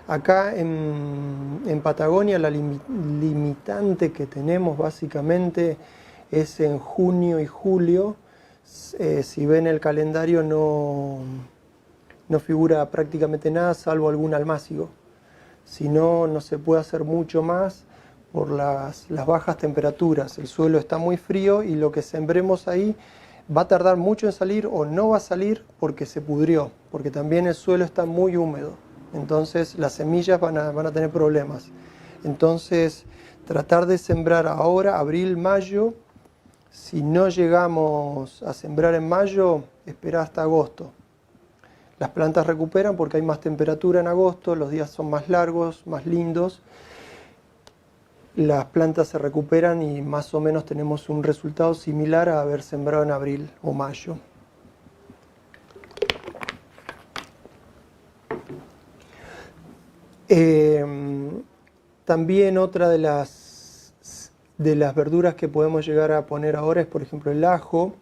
Acá en Patagonia la limitante que tenemos básicamente es en junio y julio. Si ven el calendario no figura prácticamente nada salvo algún almácigo. Si no, no se puede hacer mucho más por las bajas temperaturas. El suelo está muy frío y lo que sembremos ahí va a tardar mucho en salir o no va a salir porque se pudrió, porque también el suelo está muy húmedo. Entonces las semillas van a tener problemas. Entonces tratar de sembrar ahora, abril, mayo. Si no llegamos a sembrar en mayo, espera hasta agosto. Las plantas recuperan porque hay más temperatura en agosto, los días son más largos, más lindos. Las plantas se recuperan y más o menos tenemos un resultado similar a haber sembrado en abril o mayo. También otra de las verduras que podemos llegar a poner ahora es, por ejemplo, el ajo.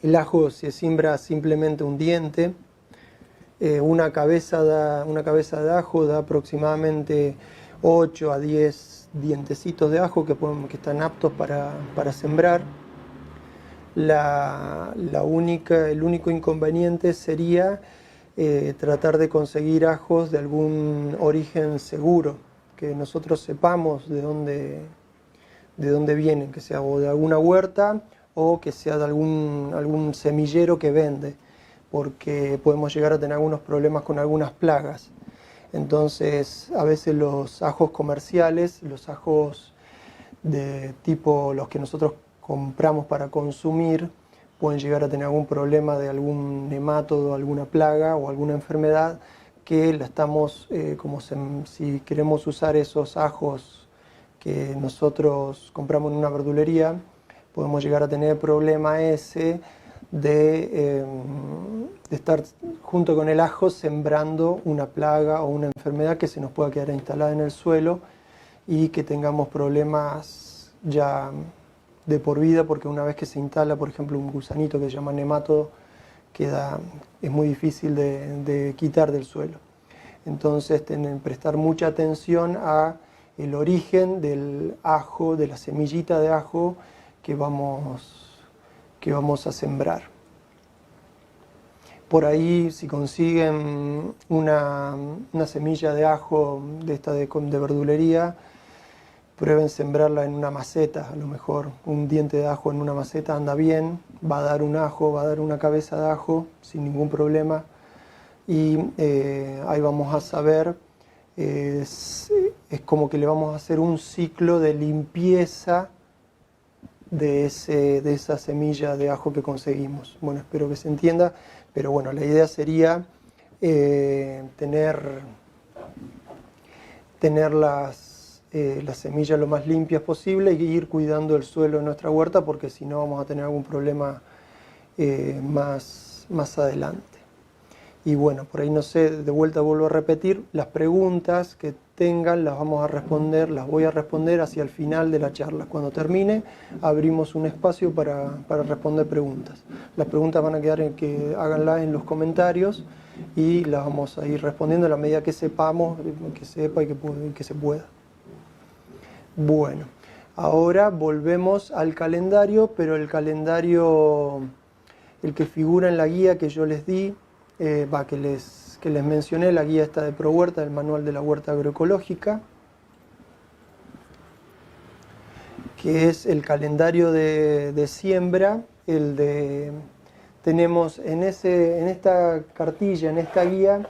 El ajo se siembra simplemente un diente. Una cabeza de ajo da aproximadamente 8 a 10 dientecitos de ajo que están aptos para sembrar. El único inconveniente sería tratar de conseguir ajos de algún origen seguro, que nosotros sepamos de dónde vienen, que sea o de alguna huerta o que sea de algún semillero que vende, porque podemos llegar a tener algunos problemas con algunas plagas. Entonces, a veces los ajos comerciales, los ajos de tipo los que nosotros compramos para consumir, pueden llegar a tener algún problema de algún nemátodo, alguna plaga o alguna enfermedad que la estamos, si queremos usar esos ajos que nosotros compramos en una verdulería, podemos llegar a tener el problema ese de estar junto con el ajo sembrando una plaga o una enfermedad que se nos pueda quedar instalada en el suelo y que tengamos problemas ya de por vida, porque una vez que se instala, por ejemplo, un gusanito que se llama nemátodo, es muy difícil de quitar del suelo. Entonces, prestar mucha atención a el origen del ajo, de la semillita de ajo que vamos a sembrar. Por ahí, si consiguen una semilla de ajo de esta de verdulería, prueben sembrarla en una maceta. A lo mejor un diente de ajo en una maceta anda bien, va a dar un ajo, va a dar una cabeza de ajo sin ningún problema. Y ahí vamos a saber, es como que le vamos a hacer un ciclo de limpieza de esa semilla de ajo que conseguimos. Bueno, espero que se entienda, pero bueno, la idea sería tener las semillas lo más limpias posible y ir cuidando el suelo en nuestra huerta, porque si no vamos a tener algún problema más adelante. Y bueno, por ahí no sé, de vuelta vuelvo a repetir, las preguntas que tengan las voy a responder hacia el final de la charla. Cuando termine, abrimos un espacio para responder preguntas. Las preguntas van a quedar en que háganlas en los comentarios y las vamos a ir respondiendo a la medida que sepamos, que sepa y que se pueda. Bueno, Ahora volvemos al calendario, pero el calendario, el que figura en la guía que yo les di, que les mencioné, la guía esta de ProHuerta, el manual de la huerta agroecológica, que es el calendario de siembra, tenemos en esta cartilla, en esta guía,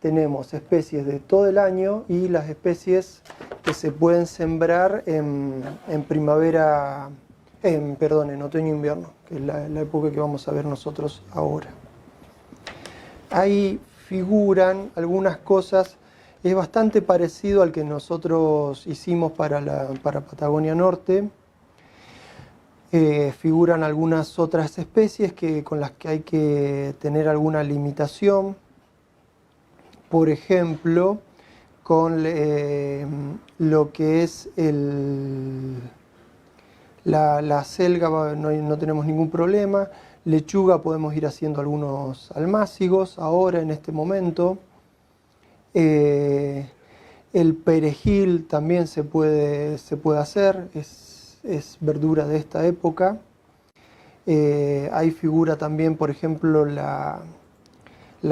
tenemos especies de todo el año y las especies que se pueden sembrar en primavera, en otoño-invierno, que es la época que vamos a ver nosotros ahora. Ahí figuran algunas cosas, es bastante parecido al que nosotros hicimos para Patagonia Norte. Figuran algunas otras especies con las que hay que tener alguna limitación. Por ejemplo, con lo que es la selga no tenemos ningún problema. Lechuga podemos ir haciendo algunos almácigos ahora en este momento. El perejil también se puede hacer, es verdura de esta época. Ahí figura también, por ejemplo, la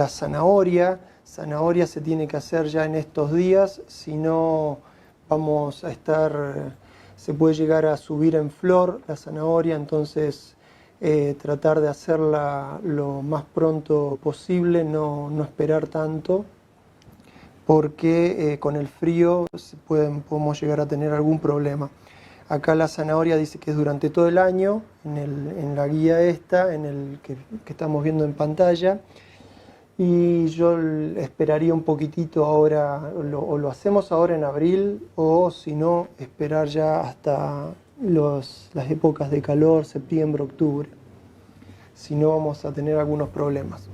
zanahoria. Zanahoria se tiene que hacer ya en estos días, si no se puede llegar a subir en flor la zanahoria, entonces tratar de hacerla lo más pronto posible, no esperar tanto, porque con el frío podemos llegar a tener algún problema. Acá la zanahoria dice que es durante todo el año, en la guía esta, que estamos viendo en pantalla. Y yo esperaría un poquitito ahora, o lo hacemos ahora en abril, o si no, esperar ya hasta las épocas de calor, septiembre, octubre. Si no, vamos a tener algunos problemas.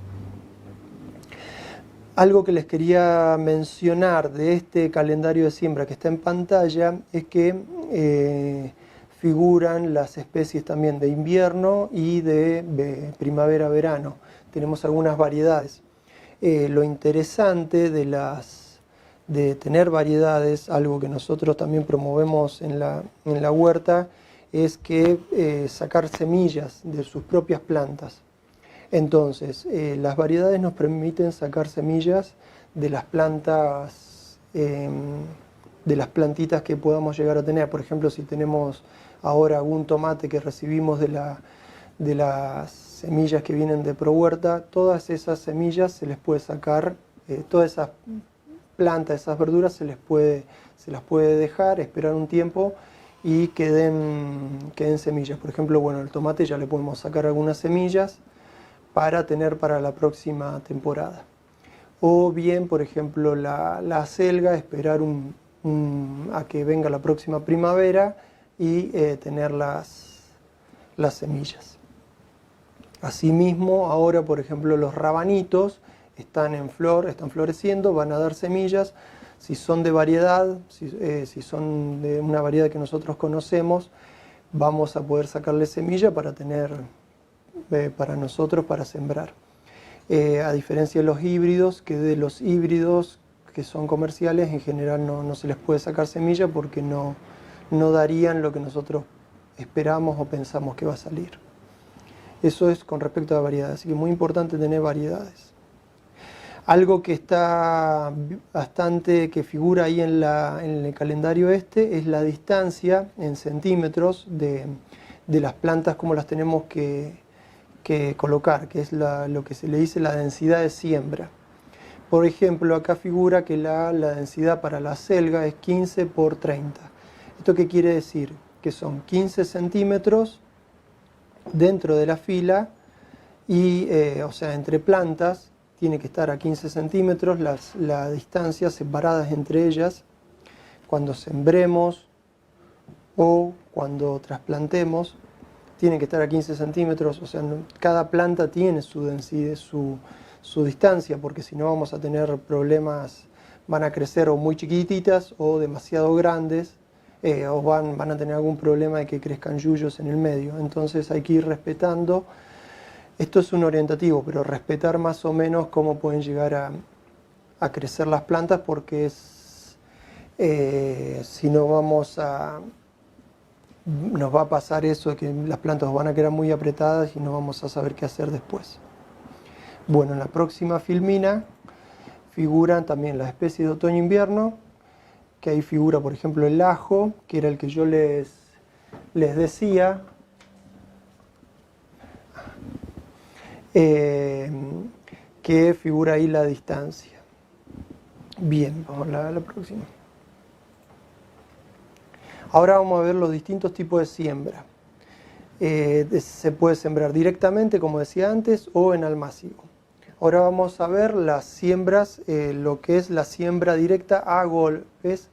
Algo que les quería mencionar de este calendario de siembra que está en pantalla es que figuran las especies también de invierno y de primavera-verano. Tenemos algunas variedades. Lo interesante de tener variedades, algo que nosotros también promovemos en la huerta, es que sacar semillas de sus propias plantas. Entonces, las variedades nos permiten sacar semillas de las plantas, de las plantitas que podamos llegar a tener. Por ejemplo, si tenemos ahora algún tomate que recibimos de las semillas que vienen de ProHuerta, todas esas semillas se les puede sacar, todas esas plantas, esas verduras se las puede dejar, esperar un tiempo y queden semillas. Por ejemplo, bueno, el tomate ya le podemos sacar algunas semillas para tener para la próxima temporada. O bien, por ejemplo, la selga, esperar a que venga la próxima primavera y tener las semillas. Asimismo, ahora, por ejemplo, los rabanitos están en flor, están floreciendo, van a dar semillas. Si son de variedad, si son de una variedad que nosotros conocemos, vamos a poder sacarle semilla para tener para nosotros, para sembrar. A diferencia de los híbridos, que de los híbridos que son comerciales, en general no se les puede sacar semilla porque no darían lo que nosotros esperamos o pensamos que va a salir. Eso es con respecto a variedades, así que es muy importante tener variedades. Algo que está bastante, que figura ahí en el calendario es la distancia en centímetros de las plantas, como las tenemos que colocar, que es lo que se le dice la densidad de siembra. Por ejemplo, acá figura que la densidad para la selga es 15 por 30. ¿Esto qué quiere decir? Que son 15 centímetros dentro de la fila y, o sea, entre plantas tiene que estar a 15 centímetros la distancia separadas entre ellas cuando sembremos o cuando trasplantemos. Tiene que estar a 15 centímetros, o sea, cada planta tiene su densidad, su distancia, porque si no vamos a tener problemas, van a crecer o muy chiquititas o demasiado grandes, o van a tener algún problema de que crezcan yuyos en el medio. Entonces hay que ir respetando, esto es un orientativo, pero respetar más o menos cómo pueden llegar a crecer las plantas, porque si no vamos a nos va a pasar eso de que las plantas van a quedar muy apretadas y no vamos a saber qué hacer después. Bueno, en la próxima filmina figuran también las especies de otoño-invierno, que ahí figura, por ejemplo, el ajo, que era el que yo les decía, que figura ahí la distancia. Bien, vamos a la próxima. Ahora vamos a ver los distintos tipos de siembra. Se puede sembrar directamente, como decía antes, o en almácigo. Ahora vamos a ver las siembras, lo que es la siembra directa a golpes,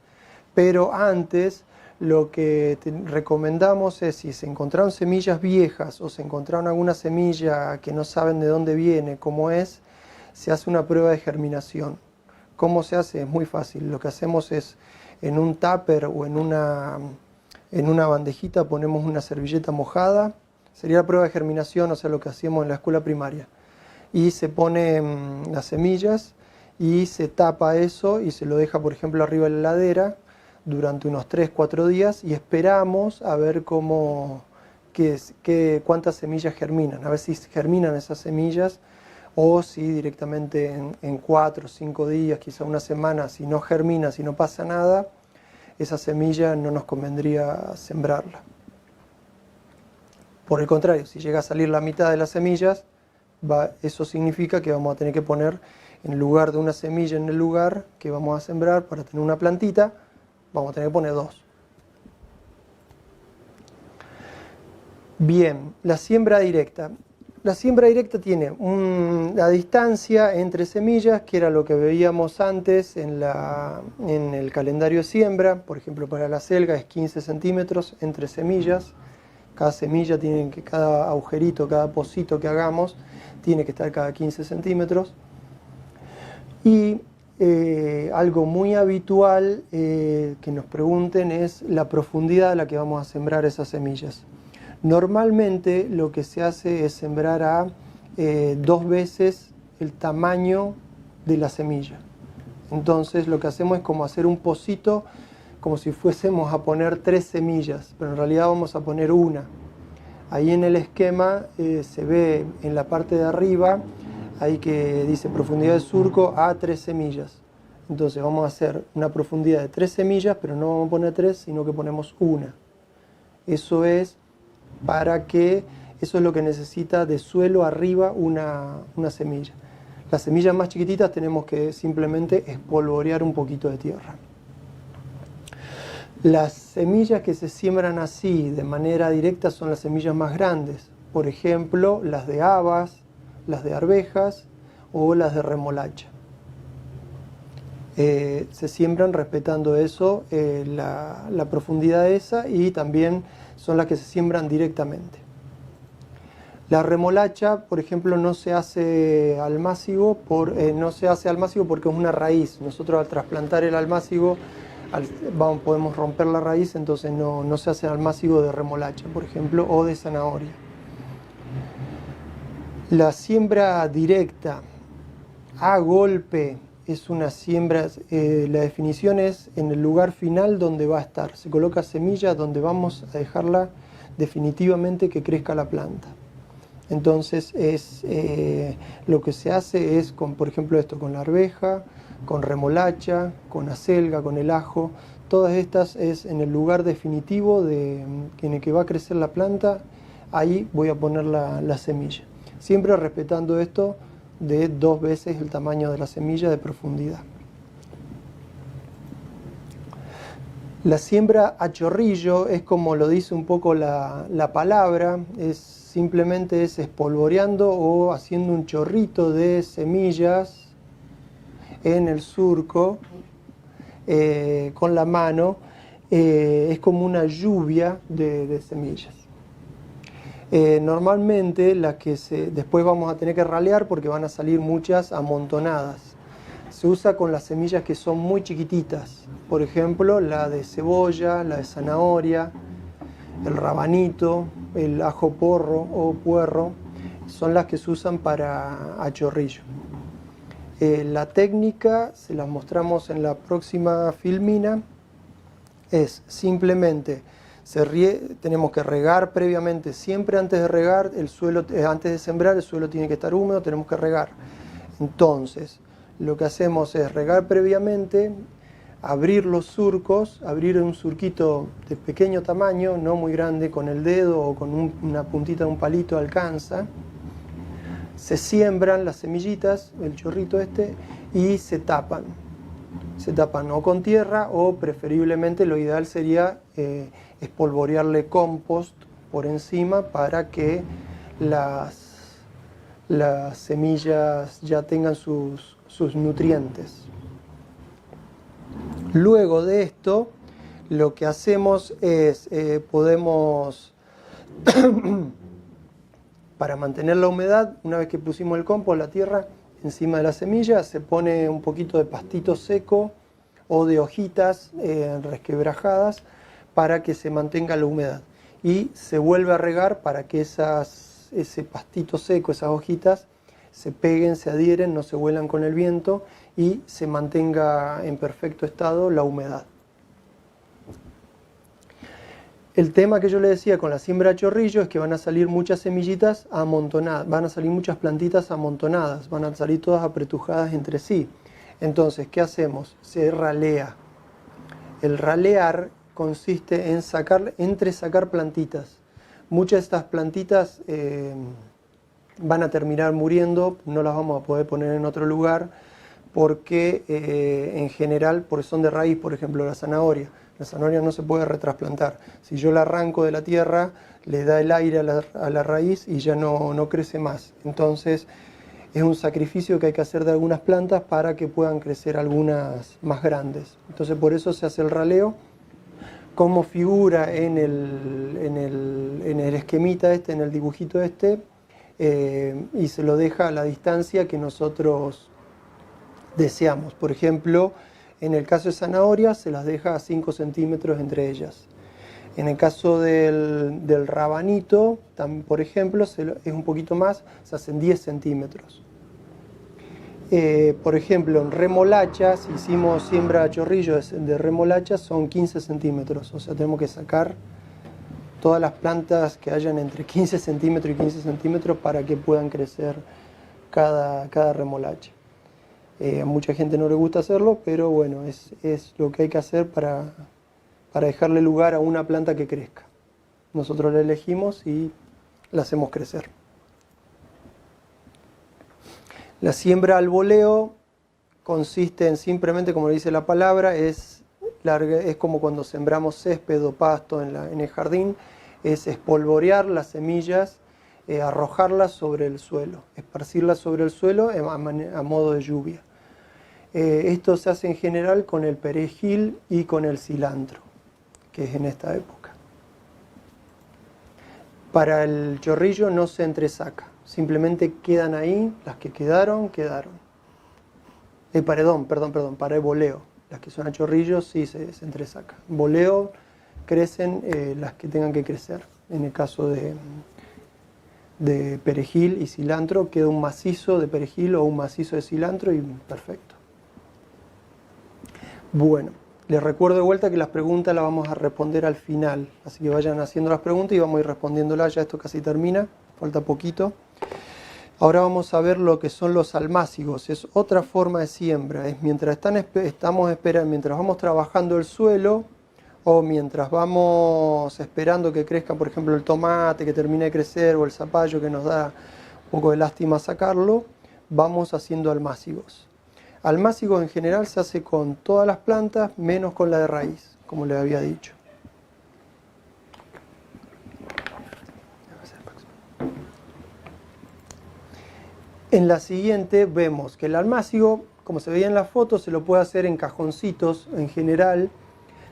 pero antes lo que recomendamos es, si se encontraron semillas viejas o se encontraron alguna semilla que no saben de dónde viene, cómo es, se hace una prueba de germinación. ¿Cómo se hace? Es muy fácil. Lo que hacemos es, en un tupper o en una bandejita ponemos una servilleta mojada. Sería la prueba de germinación, o sea, lo que hacíamos en la escuela primaria. Y se ponen las semillas y se tapa eso y se lo deja, por ejemplo, arriba de la heladera durante unos 3-4 días y esperamos a ver cuántas semillas germinan, a ver si germinan esas semillas o si directamente en 4 o 5 días, quizá una semana, si no germina, si no pasa nada, esa semilla no nos convendría sembrarla. Por el contrario, si llega a salir la mitad de las semillas, eso significa que vamos a tener que poner, en lugar de una semilla en el lugar que vamos a sembrar para tener una plantita, vamos a tener que poner 2. Bien, la siembra directa. La siembra directa tiene la distancia entre semillas, que era lo que veíamos antes en el calendario de siembra. Por ejemplo, para la selga es 15 centímetros entre semillas. Cada semilla cada agujerito, cada pocito que hagamos, tiene que estar cada 15 centímetros. Y algo muy habitual que nos pregunten es la profundidad a la que vamos a sembrar esas semillas. Normalmente lo que se hace es sembrar a 2 veces el tamaño de la semilla. Entonces lo que hacemos es como hacer un pocito, como si fuésemos a poner 3 semillas, pero en realidad vamos a poner una. Ahí en el esquema se ve en la parte de arriba, ahí que dice profundidad de surco a 3 semillas. Entonces vamos a hacer una profundidad de 3 semillas, pero no vamos a poner 3, sino que ponemos una. Eso es lo que necesita de suelo arriba una semilla. Las semillas más chiquititas tenemos que simplemente espolvorear un poquito de tierra. Las semillas que se siembran así de manera directa son las semillas más grandes. Por ejemplo, las de habas, las de arvejas o las de remolacha. Se siembran respetando eso, la profundidad esa, y también son las que se siembran directamente. La remolacha, por ejemplo, no se hace almácigo porque es una raíz. Nosotros al trasplantar el almácigo podemos romper la raíz, entonces no se hace almácigo de remolacha, por ejemplo, o de zanahoria. La siembra directa a golpe es una siembra, la definición es en el lugar final donde va a estar. Se coloca semilla donde vamos a dejarla definitivamente que crezca la planta. Entonces lo que se hace es, por ejemplo, esto con la arveja, con remolacha, con acelga, con el ajo. Todas estas es en el lugar definitivo en el que va a crecer la planta. Ahí voy a poner la semilla. Siempre respetando esto de 2 veces el tamaño de la semilla de profundidad. La siembra a chorrillo es como lo dice un poco la palabra, simplemente es espolvoreando o haciendo un chorrito de semillas en el surco con la mano. Es como una lluvia de semillas. Normalmente las que después vamos a tener que ralear porque van a salir muchas amontonadas. Se usa con las semillas que son muy chiquititas, por ejemplo la de cebolla, la de zanahoria, el rabanito, el ajo porro o puerro, son las que se usan para achorrillo. La técnica, se las mostramos en la próxima filmina, es simplemente Tenemos que regar previamente, siempre antes de regar, antes de sembrar el suelo tiene que estar húmedo, tenemos que regar. Entonces, lo que hacemos es regar previamente, abrir los surcos, abrir un surquito de pequeño tamaño, no muy grande, con el dedo o con una puntita de un palito alcanza. Se siembran las semillitas, el chorrito y se tapan. Se tapan o con tierra o preferiblemente lo ideal sería espolvorearle compost por encima para que las semillas ya tengan sus nutrientes. Luego de esto, lo que hacemos es, podemos, para mantener la humedad, una vez que pusimos el compost, la tierra, encima de la semilla, se pone un poquito de pastito seco o de hojitas resquebrajadas para que se mantenga la humedad. Y se vuelve a regar para que ese pastito seco, esas hojitas, se peguen, se adhieren, no se vuelan con el viento y se mantenga en perfecto estado la humedad. El tema que yo le decía con la siembra a chorrillo es que van a salir muchas semillitas amontonadas, van a salir muchas plantitas amontonadas, van a salir todas apretujadas entre sí. Entonces, ¿qué hacemos? Se ralea. El ralear consiste en sacar plantitas. Muchas de estas plantitas van a terminar muriendo, no las vamos a poder poner en otro lugar porque en general, porque son de raíz, por ejemplo la zanahoria. La zanahoria no se puede retrasplantar. Si yo la arranco de la tierra, le da el aire a la raíz y ya no crece más. Entonces es un sacrificio que hay que hacer de algunas plantas para que puedan crecer algunas más grandes. Entonces por eso se hace el raleo, como figura en el esquemita en el dibujito y se lo deja a la distancia que nosotros deseamos. Por ejemplo, en el caso de zanahorias se las deja a 5 centímetros entre ellas. En el caso del rabanito, por ejemplo, es un poquito más, se hacen 10 centímetros. Por ejemplo, en remolachas, hicimos siembra a chorrillo de remolachas, son 15 centímetros. O sea, tenemos que sacar todas las plantas que hayan entre 15 centímetros y 15 centímetros para que puedan crecer cada remolacha. A mucha gente no le gusta hacerlo, pero bueno, es lo que hay que hacer para dejarle lugar a una planta que crezca. Nosotros la elegimos y la hacemos crecer. La siembra al voleo consiste en simplemente, como dice la palabra, es como cuando sembramos césped o pasto en el jardín, es espolvorear las semillas, arrojarlas sobre el suelo, esparcirlas sobre el suelo a modo de lluvia. Esto se hace en general con el perejil y con el cilantro, que es en esta época. Para el chorrillo no se entresaca, simplemente quedan ahí, las que quedaron. Perdón, para el voleo, las que son a chorrillo sí se entresaca. Voleo crecen las que tengan que crecer. En el caso de perejil y cilantro queda un macizo de perejil o un macizo de cilantro y perfecto. Bueno, les recuerdo de vuelta que las preguntas las vamos a responder al final, así que vayan haciendo las preguntas y vamos a ir respondiéndolas, ya esto casi termina, falta poquito. Ahora vamos a ver lo que son los almácigos, es otra forma de siembra, es mientras vamos trabajando el suelo o mientras vamos esperando que crezca, por ejemplo, el tomate que termine de crecer o el zapallo que nos da un poco de lástima sacarlo, vamos haciendo almácigos. Almácigo en general se hace con todas las plantas, menos con la de raíz, como les había dicho. En la siguiente vemos que el almácigo, como se veía en la foto, se lo puede hacer en cajoncitos en general.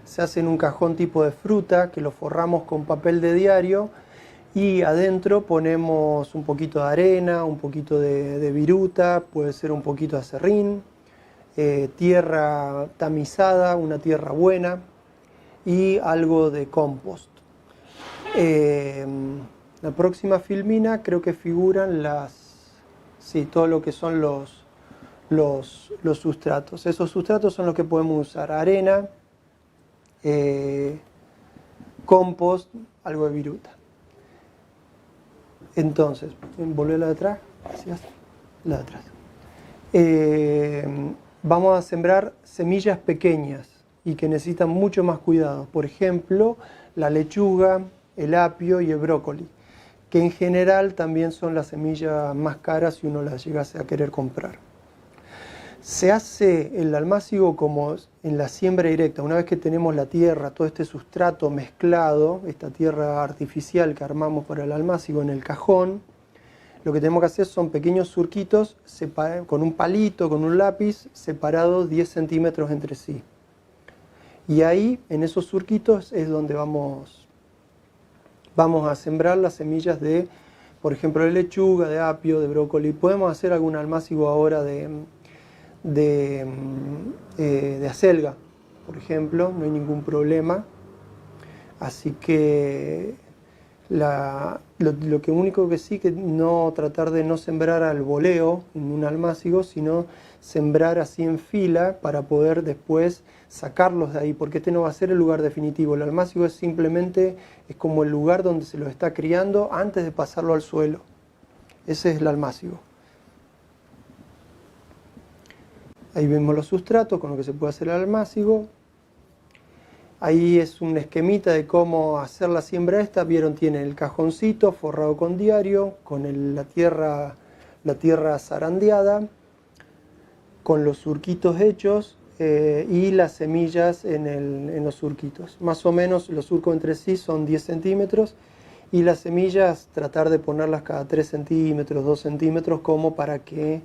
Se hace en un cajón tipo de fruta, que lo forramos con papel de diario y adentro ponemos un poquito de arena, un poquito de viruta, puede ser un poquito de aserrín, tierra tamizada, una tierra buena y algo de compost. La próxima filmina creo que figuran todo lo que son los sustratos. Esos sustratos son los que podemos usar: arena, compost, algo de viruta. Entonces, volvé a la de atrás, gracias, la de atrás. Vamos a sembrar semillas pequeñas y que necesitan mucho más cuidado. Por ejemplo, la lechuga, el apio y el brócoli, que en general también son las semillas más caras si uno las llegase a querer comprar. Se hace el almácigo como en la siembra directa. Una vez que tenemos la tierra, todo este sustrato mezclado, esta tierra artificial que armamos para el almácigo en el cajón, lo que tenemos que hacer son pequeños surquitos con un palito, con un lápiz, separados 10 centímetros entre sí. Y ahí, en esos surquitos, es donde vamos a sembrar las semillas de, por ejemplo, de lechuga, de apio, de brócoli. Podemos hacer algún almácigo ahora de acelga, por ejemplo, no hay ningún problema. Así que lo que único que sí, que no tratar de no sembrar al voleo en un almácigo, sino sembrar así en fila para poder después sacarlos de ahí, porque este no va a ser el lugar definitivo. El almácigo es como el lugar donde se los está criando antes de pasarlo al suelo. Ese es el almácigo. Ahí vemos los sustratos con lo que se puede hacer el almácigo. Ahí es un esquemita de cómo hacer la siembra esta. Vieron, tiene el cajoncito forrado con diario, con la tierra zarandeada, con los surquitos hechos y las semillas en los surquitos. Más o menos los surcos entre sí son 10 centímetros y las semillas tratar de ponerlas cada 3 centímetros, 2 centímetros, como para que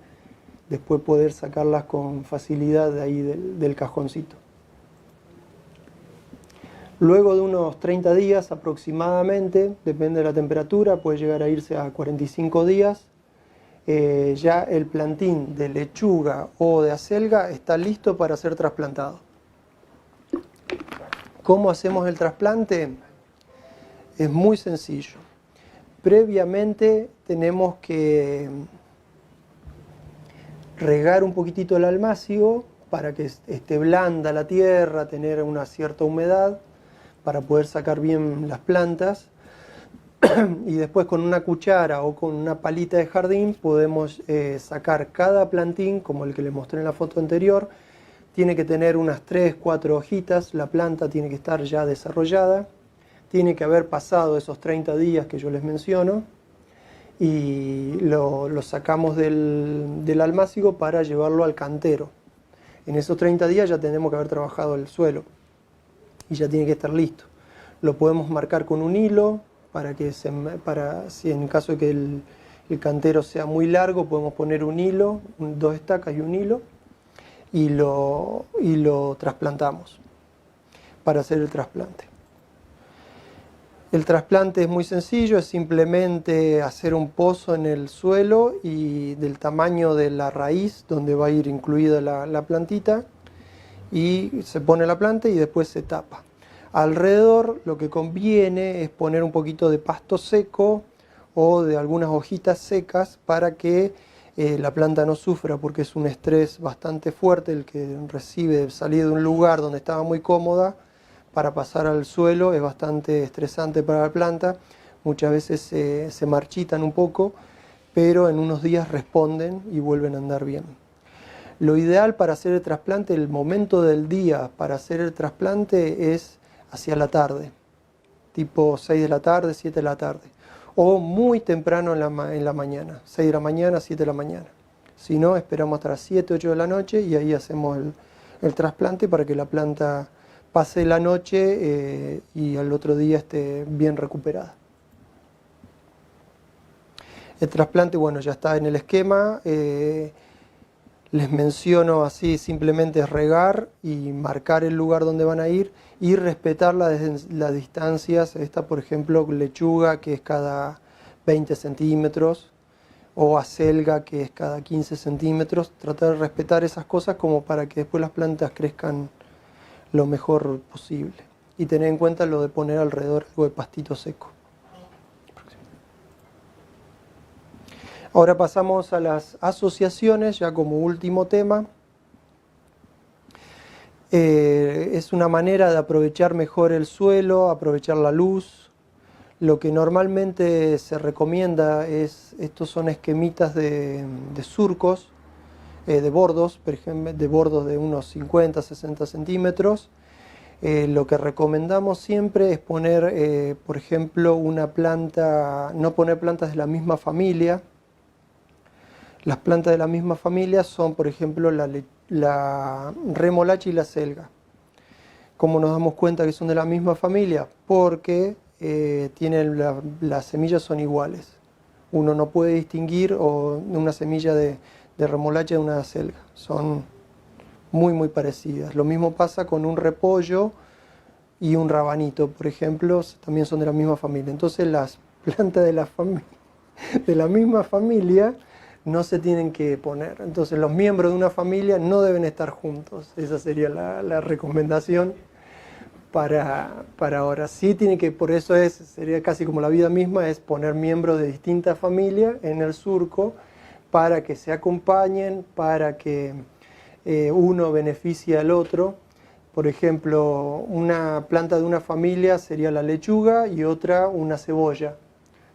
después poder sacarlas con facilidad de ahí del cajoncito. Luego de unos 30 días aproximadamente, depende de la temperatura, puede llegar a irse a 45 días, ya el plantín de lechuga o de acelga está listo para ser trasplantado. ¿Cómo hacemos el trasplante? Es muy sencillo. Previamente tenemos que regar un poquitito el almácigo para que esté blanda la tierra, tener una cierta humedad para poder sacar bien las plantas. Y después con una cuchara o con una palita de jardín podemos sacar cada plantín, como el que les mostré en la foto anterior. Tiene que tener unas 3, 4 hojitas, la planta tiene que estar ya desarrollada, tiene que haber pasado esos 30 días que yo les menciono, y lo sacamos del almácigo para llevarlo al cantero. En esos 30 días ya tenemos que haber trabajado el suelo y ya tiene que estar listo. Lo podemos marcar con un hilo para si en caso de que el cantero sea muy largo, podemos poner un hilo, 2 estacas y un hilo, y lo trasplantamos para hacer el trasplante. El trasplante es muy sencillo, es simplemente hacer un pozo en el suelo y del tamaño de la raíz donde va a ir incluida la plantita, y se pone la planta y después se tapa. Alrededor lo que conviene es poner un poquito de pasto seco o de algunas hojitas secas para que la planta no sufra, porque es un estrés bastante fuerte el que recibe salir de un lugar donde estaba muy cómoda para pasar al suelo. Es bastante estresante para la planta, muchas veces se marchitan un poco, pero en unos días responden y vuelven a andar bien. Lo ideal para hacer el trasplante, el momento del día para hacer el trasplante es hacia la tarde, tipo 6 de la tarde, 7 de la tarde, o muy temprano en la mañana, 6 de la mañana, 7 de la mañana. Si no, esperamos hasta las 7, 8 de la noche y ahí hacemos el trasplante para que la planta pase la noche y al otro día esté bien recuperada. El trasplante, bueno, ya está en el esquema. Les menciono así, simplemente es regar y marcar el lugar donde van a ir y respetar las distancias. Esta, por ejemplo, lechuga, que es cada 20 centímetros, o acelga, que es cada 15 centímetros. Tratar de respetar esas cosas como para que después las plantas crezcan lo mejor posible. Y tener en cuenta lo de poner alrededor algo de pastito seco. Ahora pasamos a las asociaciones, ya como último tema. Es una manera de aprovechar mejor el suelo, aprovechar la luz. Lo que normalmente se recomienda estos son esquemitas de surcos, de bordos, por ejemplo, de bordos de unos 50, 60 centímetros. Lo que recomendamos siempre es poner, por ejemplo, una planta, no poner plantas de la misma familia. Las plantas de la misma familia son, por ejemplo, la remolacha y la selga. ¿Cómo nos damos cuenta que son de la misma familia? Porque las semillas son iguales. Uno no puede distinguir una semilla de remolacha de una selga. Son muy parecidas. Lo mismo pasa con un repollo y un rabanito, por ejemplo, también son de la misma familia. Entonces las plantas de la misma familia no se tienen que poner. Entonces los miembros de una familia no deben estar juntos. Esa sería la recomendación para ahora. Sí tiene que, por eso sería casi como la vida misma, es poner miembros de distintas familias en el surco para que se acompañen, para que uno beneficie al otro. Por ejemplo, una planta de una familia sería la lechuga y otra una cebolla.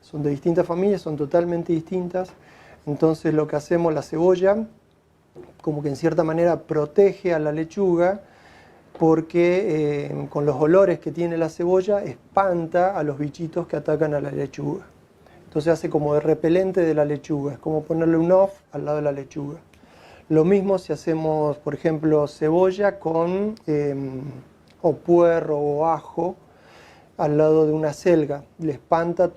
Son de distintas familias, son totalmente distintas. Entonces lo que hacemos, la cebolla, como que en cierta manera protege a la lechuga, porque con los olores que tiene la cebolla espanta a los bichitos que atacan a la lechuga. Entonces hace como de repelente de la lechuga, es como ponerle un off al lado de la lechuga. Lo mismo si hacemos, por ejemplo, cebolla con o puerro o ajo al lado de una selga. Le espanta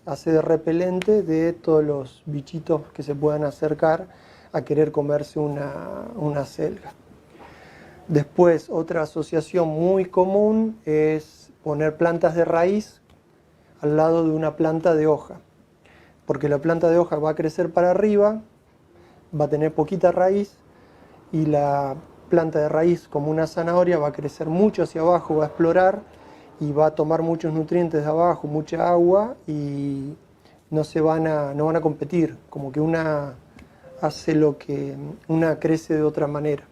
hace de repelente de todos los bichitos que se puedan acercar a querer comerse una selga. Después, otra asociación muy común es poner plantas de raíz al lado de una planta de hoja. Porque la planta de hoja va a crecer para arriba, va a tener poquita raíz, y la planta de raíz, como una zanahoria, va a crecer mucho hacia abajo, va a explorar y va a tomar muchos nutrientes de abajo, mucha agua, y no van a competir, como que una hace lo que una crece de otra manera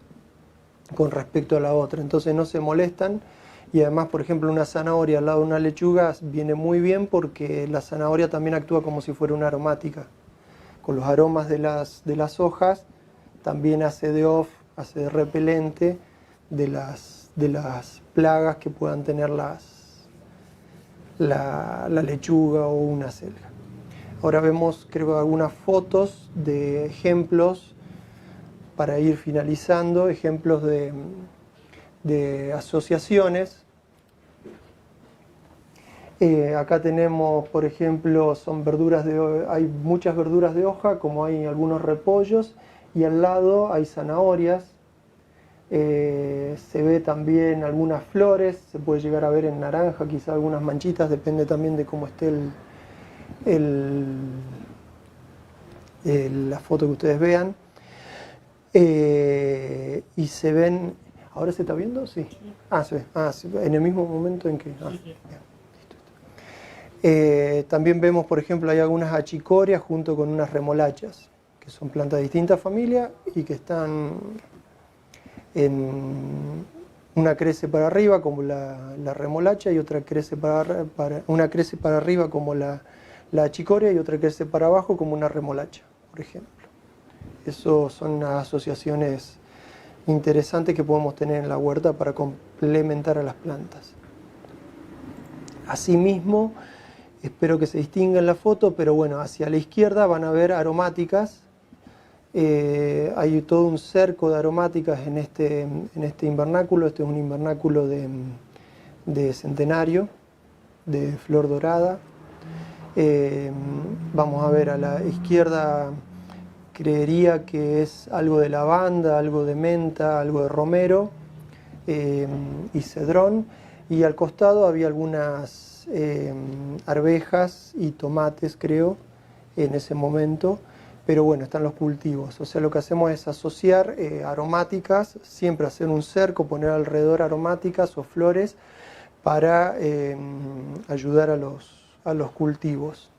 con respecto a la otra, entonces no se molestan. Y además, por ejemplo, una zanahoria al lado de una lechuga viene muy bien porque la zanahoria también actúa como si fuera una aromática. Con los aromas de las hojas también hace de off, hace de repelente de las plagas que puedan tener la lechuga o una selga. Ahora vemos, creo, algunas fotos de ejemplos para ir finalizando, ejemplos de asociaciones. Acá tenemos, por ejemplo, hay muchas verduras de hoja, como hay algunos repollos, y al lado hay zanahorias. Se ve también algunas flores, se puede llegar a ver en naranja, quizá algunas manchitas, depende también de cómo esté la foto que ustedes vean. Y se ven, ¿ahora se está viendo? Sí. Se ve. Sí, en el mismo momento en que... también vemos, por ejemplo, hay algunas achicorias junto con unas remolachas, que son plantas de distintas familias y que están una crece para arriba como la remolacha y otra crece una crece para arriba como la achicoria y otra crece para abajo como una remolacha, por ejemplo. Eso son unas asociaciones interesantes que podemos tener en la huerta para complementar a las plantas. Asimismo, espero que se distinga en la foto, pero bueno, hacia la izquierda van a ver aromáticas. Hay todo un cerco de aromáticas en este invernáculo. Este es un invernáculo de centenario, de flor dorada. Vamos a ver a la izquierda, creería que es algo de lavanda, algo de menta, algo de romero y cedrón. Y al costado había algunas arvejas y tomates, creo, en ese momento. Pero bueno, están los cultivos. O sea, lo que hacemos es asociar aromáticas, siempre hacer un cerco, poner alrededor aromáticas o flores para ayudar a los cultivos.